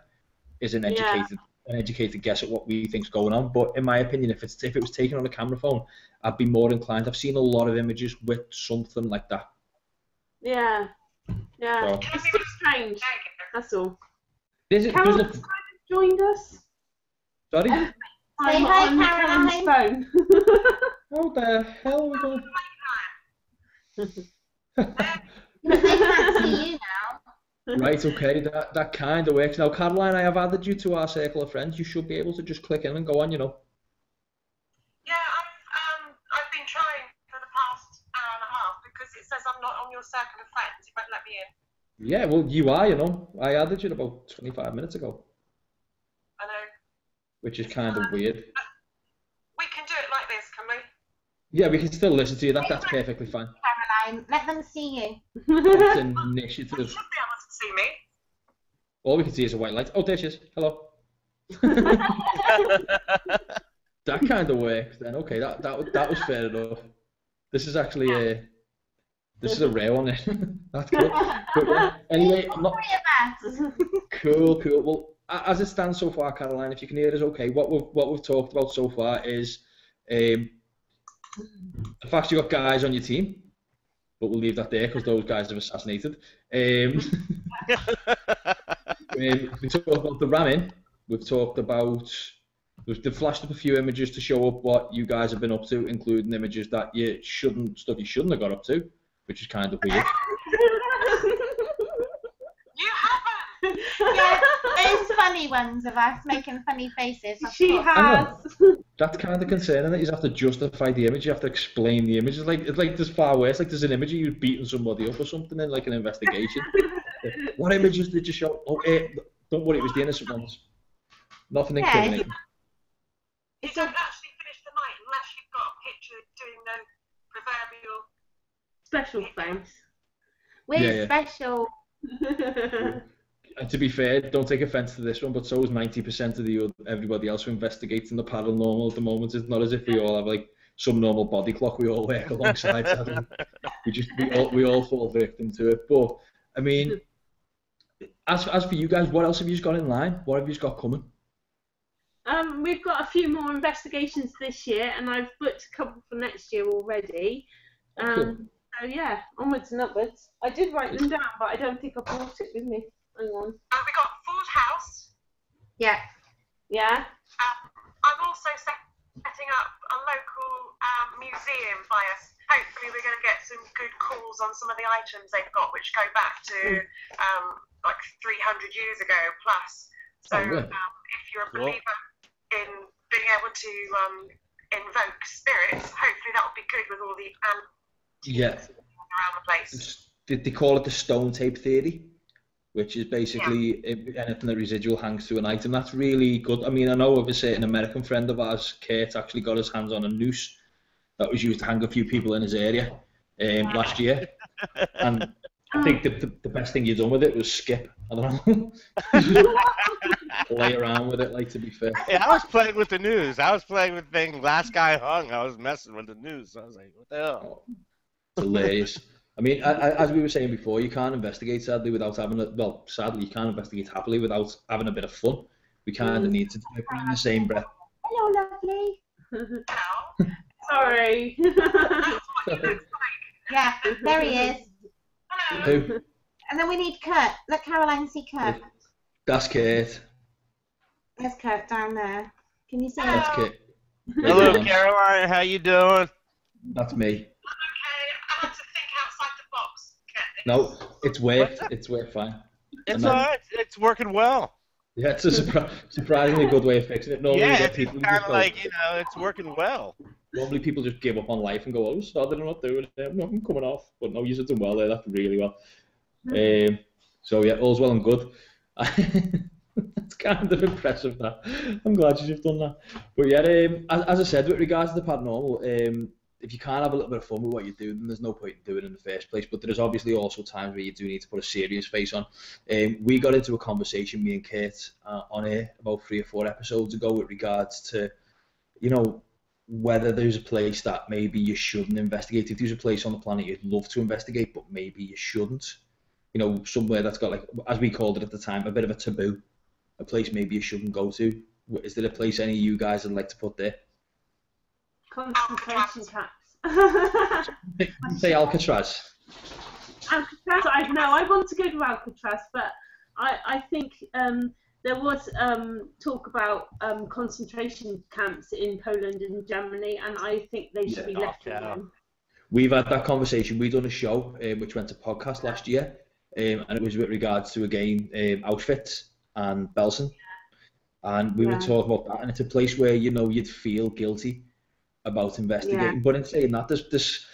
is an educated guess at what we think's going on. But in my opinion, if it was taken on a camera phone, I'd be more inclined. I've seen a lot of images with something like that. Yeah. So, It's just strange. That's all. Caroline joined us. Sorry? Say hi, Caroline. Phone. How the hell are we going? They can't see you now. Right, okay, that kind of works. Now, Caroline, I have added you to our circle of friends. You should be able to just click in and go on, you know. Yeah, I've been trying for the past hour and a half because it says I'm not on your circle of friends. It won't let me in. Yeah, well, you are, you know. I added you about 25 minutes ago. I know. Which is kind of weird. We can do it like this, can we? Yeah, we can still listen to you. That's perfectly fine. Caroline, let them see you. That's an You initiative. should be able to see me. All we can see is a white light. Oh, there she is. Hello. That kind of works then. Okay, that was fair enough. This is actually a rare one. That's cool. But yeah, anyway, I'm not. Cool. Well, as it stands so far, Caroline, if you can hear us, okay. What we've talked about so far is the fact you got guys on your team, but we'll leave that there because those guys have assassinated. We talked about the ramming. We've talked about. They've flashed up a few images to show up what you guys have been up to, including images that you shouldn't have got up to, which is kind of weird. You haven't. Yeah, those funny ones of us making funny faces. She has. That's kind of concerning that you have to justify the image. You have to explain the image. It's like there's far worse. Like there's an image of you beating somebody up or something in like an investigation. What images did you show? Oh, don't worry, it was the innocent ones. Nothing incriminating. You don't actually finish the night unless you've got a picture doing the proverbial Special face. We're special. And to be fair, don't take offence to this one, but so is 90% of everybody else who investigates in the paranormal at the moment. It's not as if we all have like some normal body clock we all work alongside. we all fall victim to it. But I mean, as for you guys, what else have you got in line? What have you got coming? We've got a few more investigations this year, and I've booked a couple for next year already. Cool. So yeah, onwards and upwards. I did write them down, but I don't think I brought it with me. Hang on. We got Ford House. Yeah. Yeah. I'm also setting up a local museum by us. Hopefully we're going to get some good calls on some of the items they've got, which go back to like 300 years ago plus. So if you're a believer in being able to invoke spirits, hopefully that will be good with all the around the place. They call it the stone tape theory, which is basically anything that residual hangs to an item. That's really good. I mean, I know of a certain American friend of ours, Kurt, actually got his hands on a noose that was used to hang a few people in his area last year. And I think the best thing you done with it was skip. I don't know. Play around with it, like, to be fair. Yeah, I was playing with the news. I was playing with things. Last guy hung. I was messing with the news. I was like, what the hell? Oh, it's hilarious. I mean, as we were saying before, you can't investigate sadly without having a, well, sadly you can't investigate happily without having a bit of fun. We kind of need to do it in the same breath. Hello, lovely. Hello. Sorry. That's what he looks like. Yeah, there he is. Hello. Who? And then we need Kurt. Let Caroline see Kurt. That's Kate. There's Kurt down there. Can you see him? That's Kate. Hello, Right on. Caroline. How you doing? That's me. Okay, I have to think outside the box. Okay. No, it's worked. It's worked fine. It's And all then- right. It's working well. Yeah, it's a surprisingly good way of fixing it. Normally, you Yeah, get it's people who kind just of go, like, you know, it's working well. normally people just give up on life and go, oh, sorry, I'm not doing it. I'm coming off. But no, you've done well there. That's really well. So yeah, all's well and good. It's kind of impressive, that. I'm glad you've done that. But yeah, as I said, with regards to the paranormal, if you can't have a little bit of fun with what you do, then there's no point in doing it in the first place. But there is obviously also times where you do need to put a serious face on. We got into a conversation, me and Kate, on air about 3 or 4 episodes ago with regards to, you know, whether there's a place that maybe you shouldn't investigate. If there's a place on the planet you'd love to investigate, but maybe you shouldn't. You know, somewhere that's got, like, as we called it at the time, a bit of a taboo. A place maybe you shouldn't go to. Is there a place any of you guys would like to put there? Concentration camps. Say Alcatraz. Alcatraz, I don't know. I want to go to Alcatraz, but I think there was talk about concentration camps in Poland and Germany, and I think they should be left alone. We've had that conversation. We've done a show which went to podcast last year, and it was with regards to, again, Auschwitz and Belsen. And we were talking about that, and it's a place where, you know, you'd feel guilty about investigating. But in saying that, there's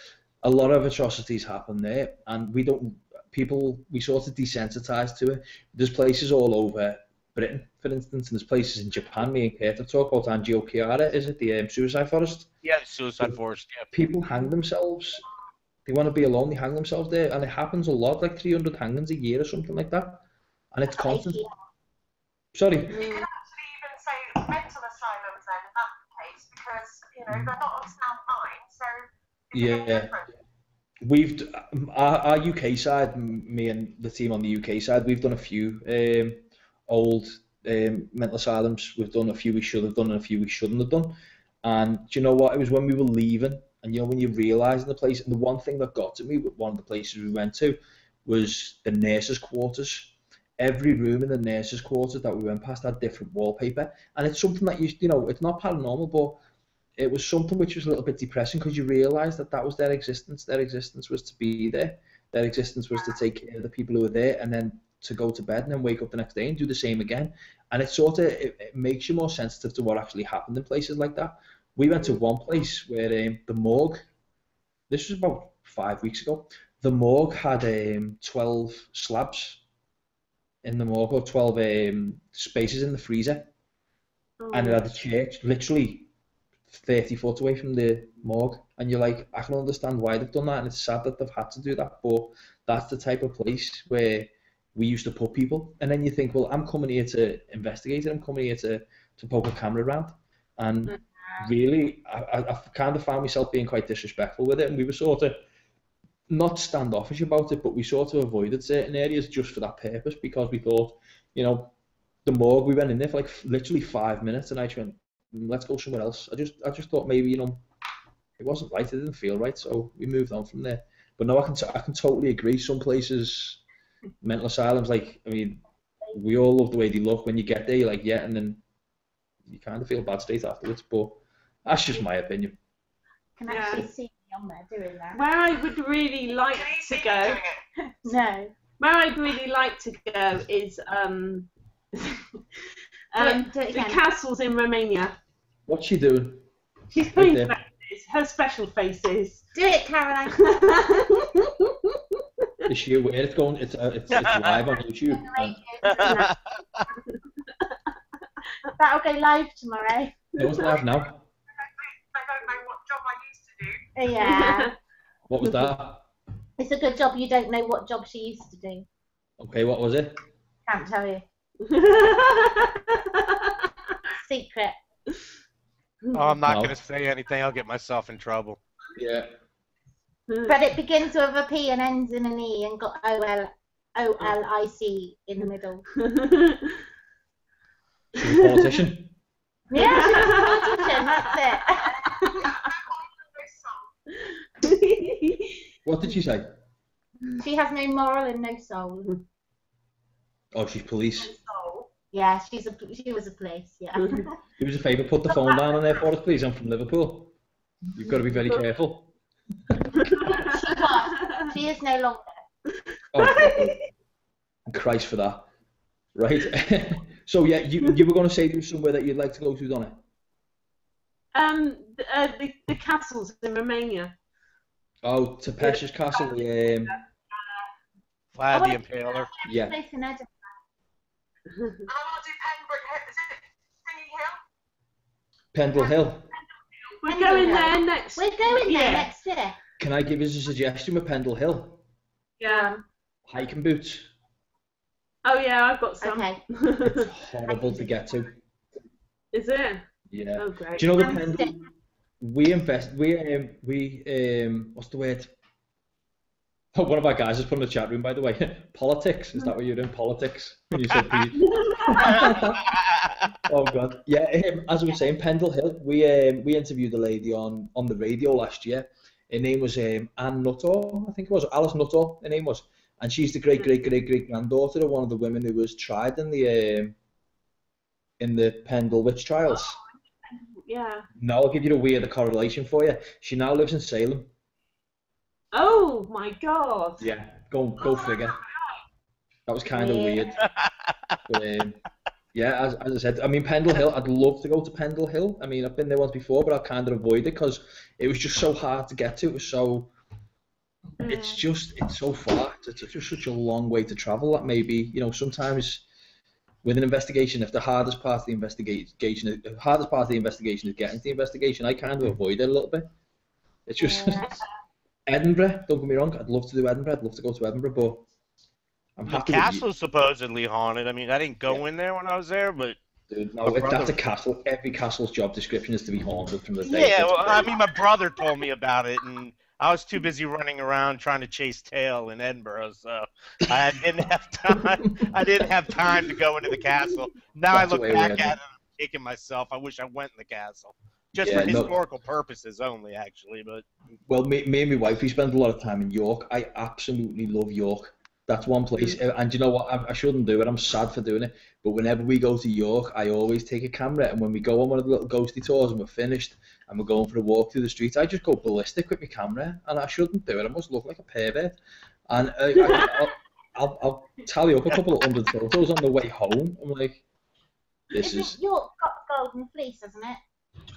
a lot of atrocities happen there, and we sort of desensitized to it. There's places all over Britain, for instance, and there's places in Japan. Me and Kate have talked about Angiochiara, is it the suicide forest? Yeah, the suicide forest. Yeah. People hang themselves. They want to be alone. They hang themselves there, and it happens a lot, like 300 hangings a year or something like that, and it's constant. Sorry. You can actually even say mental asylums then in that case, because, you know, they're not on sound mind, so it's a bit different. We've our UK side, me and the team on the UK side, we've done a few old mental asylums. We've done a few we should have done and a few we shouldn't have done. And do you know what? It was when we were leaving, and, you know, when you realise the place. And the one thing that got to me with one of the places we went to was the nurses' quarters. Every room in the nurses' quarters that we went past had different wallpaper, and it's something that you know, it's not paranormal, but it was something which was a little bit depressing, because you realise that was their existence. Their existence was to be there. Their existence was to take care of the people who were there, and then to go to bed and then wake up the next day and do the same again. And it makes you more sensitive to what actually happened in places like that. We went to one place where the morgue, this was about 5 weeks ago, the morgue had 12 slabs in the morgue, or 12 spaces in the freezer, and it had a church literally 30 foot away from the morgue, and you're like, I can understand why they've done that, and it's sad that they've had to do that, but that's the type of place where we used to put people. And then you think, well, I'm coming here to investigate it, I'm coming here to poke a camera around, and really I kind of found myself being quite disrespectful with it, and we were sort of not standoffish about it, but we sort of avoided certain areas just for that purpose, because we thought, you know, the morgue, we went in there for like literally 5 minutes, and I just went, let's go somewhere else. I just thought maybe, you know, it wasn't right, it didn't feel right, so we moved on from there. But no, I can totally agree. Some places, mental asylums, like, I mean, we all love the way they look. When you get there, you're like, yeah, and then you kind of feel bad straight afterwards, but that's just my opinion. Can actually see me on there doing that. Where I would really like Can you to see me go, doing it? No. where I'd really like to go is Do it the again. castles in Romania. What's she doing? She's Right putting there. faces, her special faces. Do it, Caroline. Is she aware it's going? It's live on YouTube. That'll go live tomorrow. It was live now. I don't know what job I used to do. Yeah. What was that? It's a good job you don't know what job she used to do. Okay, what was it? Can't tell you. Secret. Oh, I'm not No. going to say anything. I'll get myself in trouble. Yeah. But it begins with a P and ends in an E and got O-L-I-C in the middle. She's a politician. Yeah, she's a politician, that's it. What did she say? She has no moral and no soul. Oh, she's police. Yeah, she was a police, yeah. Do us a favour, put the phone down on there for us, please. I'm from Liverpool. You've got to be very careful. She was. She is no longer. Oh, Christ for that. Right. So yeah, you were going to say there was somewhere that you'd like to go to, Donna? The castles in Romania. Oh, to Pesha's Castle. Vlad the Impaler. Yeah. Place in Edinburgh. And I want to do Pembroke Hill. Is it Thingy Hill? Pendle Hill. We're going there next. We're going there next year. Can I give us a suggestion with Pendle Hill? Yeah. Hiking boots. Oh yeah, I've got some. Okay. It's horrible to get to. Is it? Yeah. Oh great. Do you know the Pendle? What's the word? Oh, one of our guys has put in the chat room, by the way. Politics. Is that what you're doing? Politics? When you said oh god. Yeah. As I was saying, Pendle Hill. We interviewed a lady on the radio last year. Her name was Anne Nuttall, I think it was Alice Nuttall. Her name was, and she's the great granddaughter of one of the women who was tried in the Pendle witch trials. Yeah. Now I'll give you the correlation for you. She now lives in Salem. Oh my god. Yeah, go figure. That was kind of weird. But, yeah, as I said, I mean, Pendle Hill, I'd love to go to Pendle Hill. I mean, I've been there once before, but I kind of avoided it because it was just so hard to get to. It was so, it's so far. It's just such a long way to travel that maybe, sometimes with an investigation, if the hardest part of the investigation is getting to the investigation, I kind of avoid it a little bit. It's just Edinburgh. Don't get me wrong. I'd love to do Edinburgh. I'd love to go to Edinburgh, but I'm happy. The castle's supposedly haunted. I mean, I didn't go in there when I was there, but dude, no, if that's a castle, every castle's job description is to be haunted from the day. Yeah, well, I mean, my brother told me about it, and I was too busy running around trying to chase tail in Edinburgh, so I didn't have time. I didn't have time to go into the castle. Now I look back at it, I'm kicking myself. I wish I went in the castle. Just for historical purposes only, actually. But well, me and my wife, we spend a lot of time in York. I absolutely love York. That's one place, and you know what? I shouldn't do it. I'm sad for doing it. But whenever we go to York, I always take a camera, and when we go on one of the little ghosty tours and we're finished, and we're going for a walk through the streets, I just go ballistic with my camera, and I shouldn't do it. I must look like a pervert. And I'll tally up a couple of 100 photos on the way home. I'm like, this is. York got the Golden Fleece, hasn't it?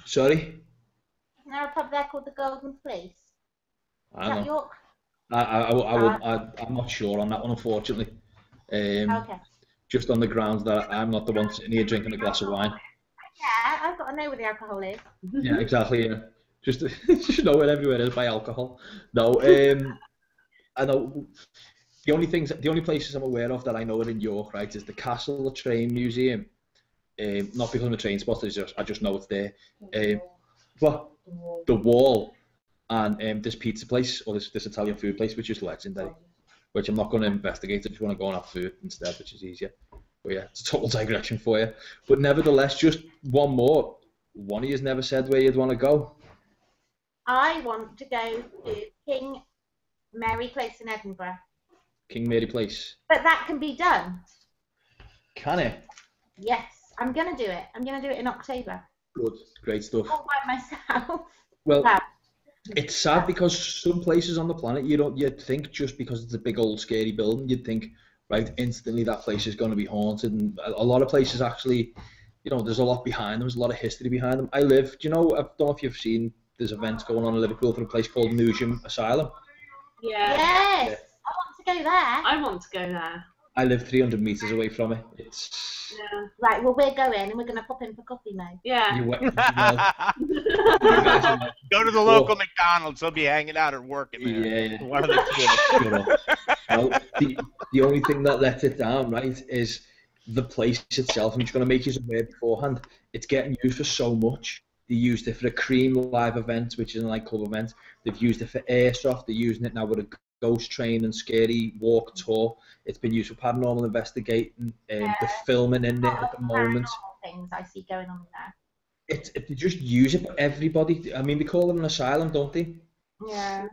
Sorry? Isn't there a pub there called the Golden Fleece? I don't know. York? I'm not sure on that one, unfortunately. Okay. Just on the grounds that I'm not the one sitting here drinking a glass of wine. Yeah, I've got to know where the alcohol is. Yeah, exactly. Yeah. Just know where everywhere is by alcohol. No, I know the only places I'm aware of that I know are in York, right, is the Castle, the Train Museum. Not because I'm a train spotter, I just know it's there. But the Wall and this pizza place or this Italian food place, which is legendary, which I'm not going to investigate. I just want to go and have food instead, which is easier. But yeah, it's a total digression for you. But nevertheless, just one more. One of you's never said where you'd want to go. I want to go to King Mary Place in Edinburgh. King Mary Place. But that can be done. Can it? Yes, I'm going to do it. I'm going to do it in October. Good, great stuff. All by myself. Well, wow. It's sad because some places on the planet you'd think just because it's a big old scary building, you'd think right instantly that place is going to be haunted, and a lot of places actually, there's a lot behind them. There's a lot of history behind them. I don't know if you've seen, there's events going on in Liverpool for a place called Newsham Asylum. Yeah. Yes, I want to go there. I want to go there. I live 300 meters away from it. It's Yeah. Right, well, we're going and we're going to pop in for coffee now. Yeah. you guys are like, Go to the local McDonald's. They'll be hanging out or working there. yeah. One of the two. Shut up. No, the only thing that lets it down, right, is the place itself. I'm just going to make you aware beforehand. It's getting used for so much. They used it for a Cream live event, which is a nightclub event. They've used it for airsoft. They're using it now with a ghost train and scary walk tour. It's been used for paranormal investigating. They're filming in there at the moment. Things I see going on there. They just use it for everybody. I mean, they call it an asylum, don't they? Yeah.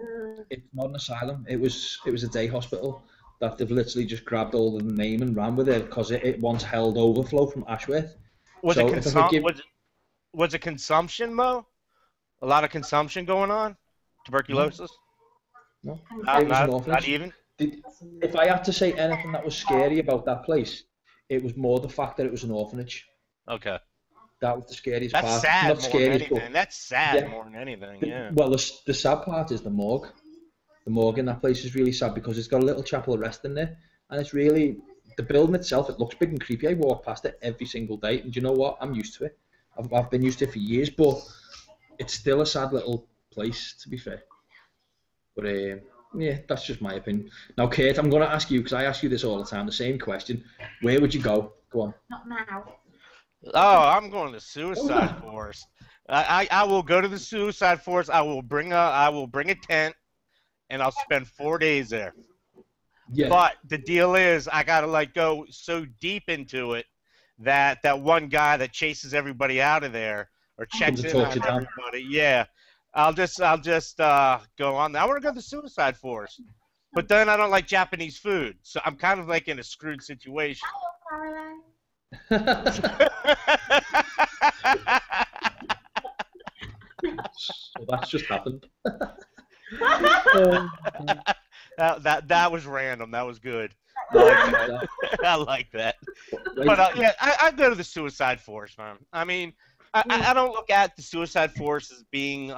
It's not an asylum. It was a day hospital that they've literally just grabbed all of the name and ran with it because it once held overflow from Ashworth. Was So it if I could give- was it consumption, Mo? A lot of consumption going on? Tuberculosis? No, Not, it was an not orphanage. even? If I had to say anything that was scary about that place, it was more the fact that it was an orphanage. Okay. That was the scariest That's part. sad Not more than scariest, but anything. That's sad Yeah. more than anything, yeah. well, the sad part is the morgue. The morgue in that place is really sad because it's got a little chapel of rest in there, and it's really the building itself. It looks big and creepy. I walk past it every single day, and you know what? I'm used to it. I've been used to it for years, but it's still a sad little place, to be fair. But yeah, that's just my opinion. Now, Kate, I'm going to ask you, because I ask you this all the time, the same question. Where would you go? Go on. Not now. Oh, I'm going to Suicide Forest. I will go to the Suicide Forest. I will bring a tent, and I'll spend 4 days there. Yeah. But the deal is, I gotta like go so deep into it that one guy that chases everybody out of there or checks in on everybody. Yeah, I'll just go on. I want to go to the Suicide Forest, but then I don't like Japanese food, so I'm kind of like in a screwed situation. Well, that's just happened. That was random. That was good. I like that. But yeah, I go to the Suicide Forest, man. I mean, I don't look at the Suicide Forest as being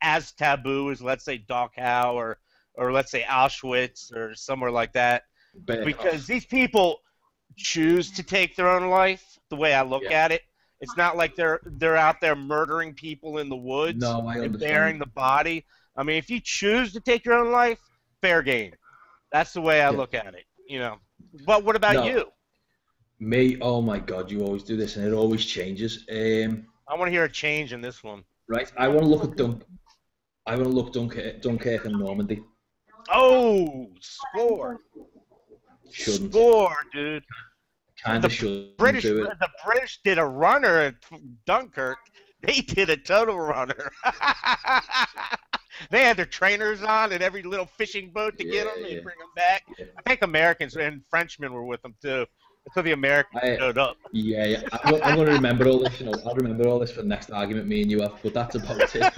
as taboo as, let's say, Dachau or let's say Auschwitz or somewhere like that, because these people choose to take their own life. The way I look at it, it's not like they're out there murdering people in the woods and burying the body. I mean, if you choose to take your own life, fair game. That's the way I look at it, you know. But what about you? Me? Oh my God, you always do this, and it always changes. I want to hear a change in this one. Right, I want to look at Dunkirk and Normandy. Oh, score! Shouldn't. Score, dude. Kind of should. The British did a runner at Dunkirk. They did a total runner. They had their trainers on and every little fishing boat to get them and bring them back. Yeah. I think Americans and Frenchmen were with them too, until the Americans showed up. Yeah. I'm going to remember all this. You know, I'll remember all this for the next argument me and you have. But that's about it.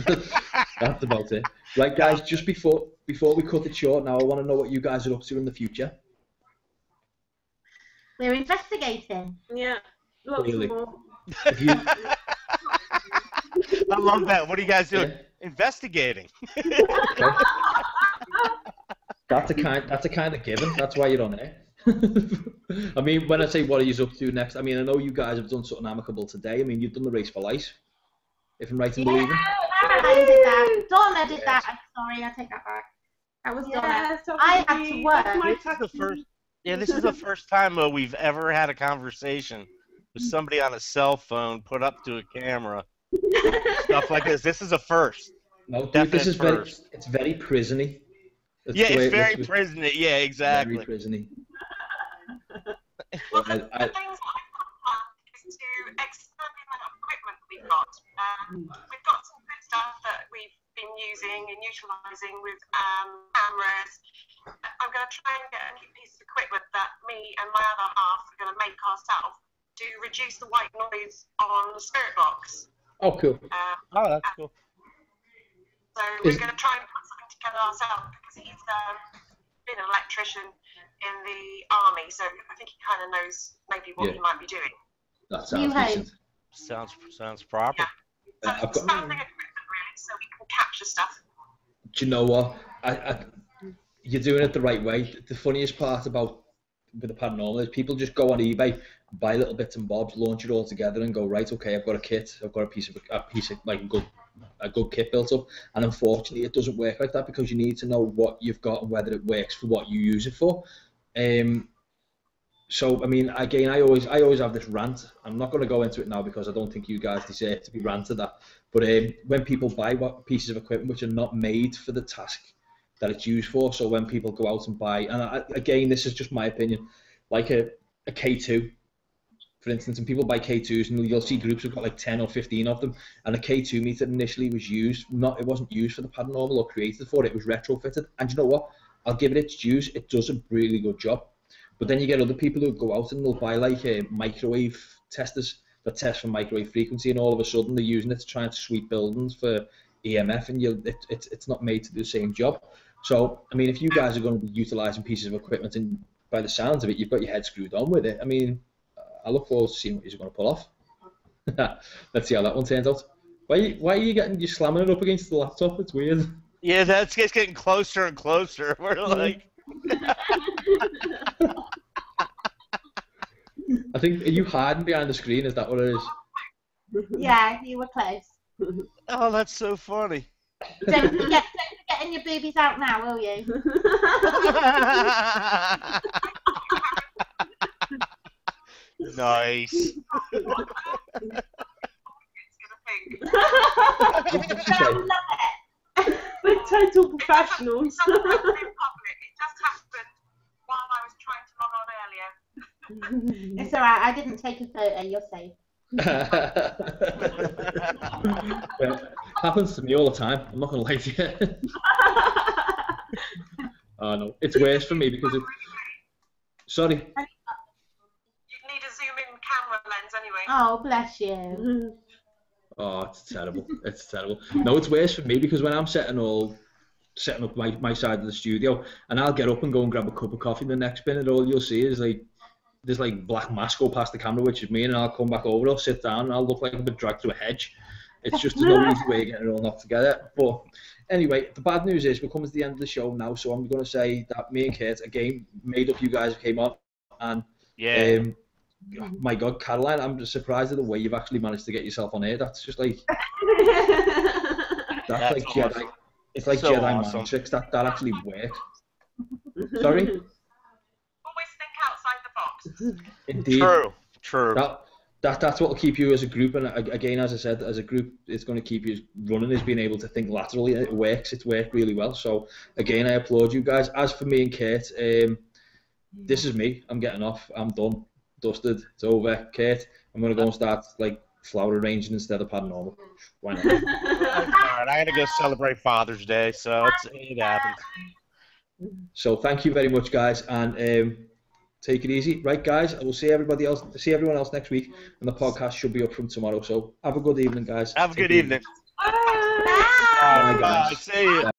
That's about it. Right, guys. Just before we cut it short, now I want to know what you guys are up to in the future. We're investigating. Yeah. Lots Really? more. I love that. What are you guys doing? Yeah. Investigating. That's a kind of given. That's why you're on there. I mean, when I say what are you up to next, I mean, I know you guys have done something amicable today. I mean, you've done the race for life, if I'm right in believing. I did that. Donna did that. I'm sorry, I take that back. That was Donna. I had to work. This is the first time we've ever had a conversation with somebody on a cell phone put up to a camera. Stuff like this. This is a first. No, dude, this is first. It's very prisony. It's very prisony. Yeah, exactly. Very prisony. Well, the things that I plan is to expand the amount of equipment we've got. We've got some good stuff that we've been using and utilising with cameras. I'm going to try and get a new piece of equipment that me and my other half are going to make ourselves to reduce the white noise on the spirit box. Oh, cool. That's cool. So we're going to try and put something together ourselves because he's been an electrician in the army, so I think he kind of knows maybe what he might be doing. That sounds decent. Sounds proper. Yeah. So expanding equipment really, so we can capture stuff. Do you know what? You're doing it the right way. The funniest part about with the paranormal is people just go on eBay, buy little bits and bobs, launch it all together, and go, right, okay, I've got a kit, I've got a piece of like a good kit built up, and unfortunately it doesn't work like that, because you need to know what you've got and whether it works for what you use it for. So I mean, again, I always have this rant. I'm not going to go into it now because I don't think you guys deserve to be ranted at. But when people buy pieces of equipment which are not made for the task that it's used for, so when people go out and buy, and again, this is just my opinion, like a K2, for instance, and people buy K2s, and you'll see groups have got like 10 or 15 of them, and a K2 meter initially was used, it wasn't used for the paranormal or created for it, it was retrofitted, and you know what? I'll give it its dues, it does a really good job. But then you get other people who go out and they'll buy like microwave testers that test for microwave frequency, and all of a sudden they're using it to try and sweep buildings for EMF, and it's not made to do the same job. So, I mean, if you guys are going to be utilising pieces of equipment, and by the sounds of it, you've got your head screwed on with it, I mean, I look forward to seeing what you're going to pull off. Let's see how that one turns out. Why are you slamming it up against the laptop? It's weird. Yeah, it's getting closer and closer. We're like... I think, are you hiding behind the screen? Is that what it is? Yeah, you were close. Oh, that's so funny. Don't forget getting your boobies out now, will you? Nice. We're total professionals. Some of them in public. It just happened while I was trying to log on earlier. It's alright, I didn't take a photo, you're safe. Well, happens to me all the time, I'm not going to lie to you. Oh no, it's worse for me because sorry. You need a zoom-in camera lens anyway. Oh, bless you. Oh, it's terrible. It's terrible. No, it's worse for me because when I'm setting up my side of the studio, and I'll get up and go and grab a cup of coffee in the next minute, all you'll see is like there's like black mask go past the camera, which is me, and I'll come back over, I'll sit down, and I'll look like I've been dragged through a hedge. It's just no easy way of getting it all knocked together. But anyway, the bad news is we're coming to the end of the show now, so I'm going to say that me and Kurt, again, made up you guys who came on, and yeah. My God, Caroline, I'm just surprised at the way you've actually managed to get yourself on air. That's just like that's like Jedi. Awesome. It's like So Jedi awesome. mind tricks. That actually works. Sorry. Always think outside the box. Indeed. True. That's what will keep you as a group, and again, as I said, as a group, it's going to keep you running. Is being able to think laterally. It works. It's worked really well. So again, I applaud you guys. As for me and Kurt, this is me. I'm getting off. I'm done. Dusted. It's over. Kurt, I'm going to go and start like flower arranging instead of paranormal. Why not? All right, I got to go celebrate Father's Day, so it happens. So thank you very much, guys, and take it easy. Right, guys, I will see everyone else next week, and the podcast should be up from tomorrow. So have a good evening, guys. Have a good evening. Bye. Bye, guys. See you.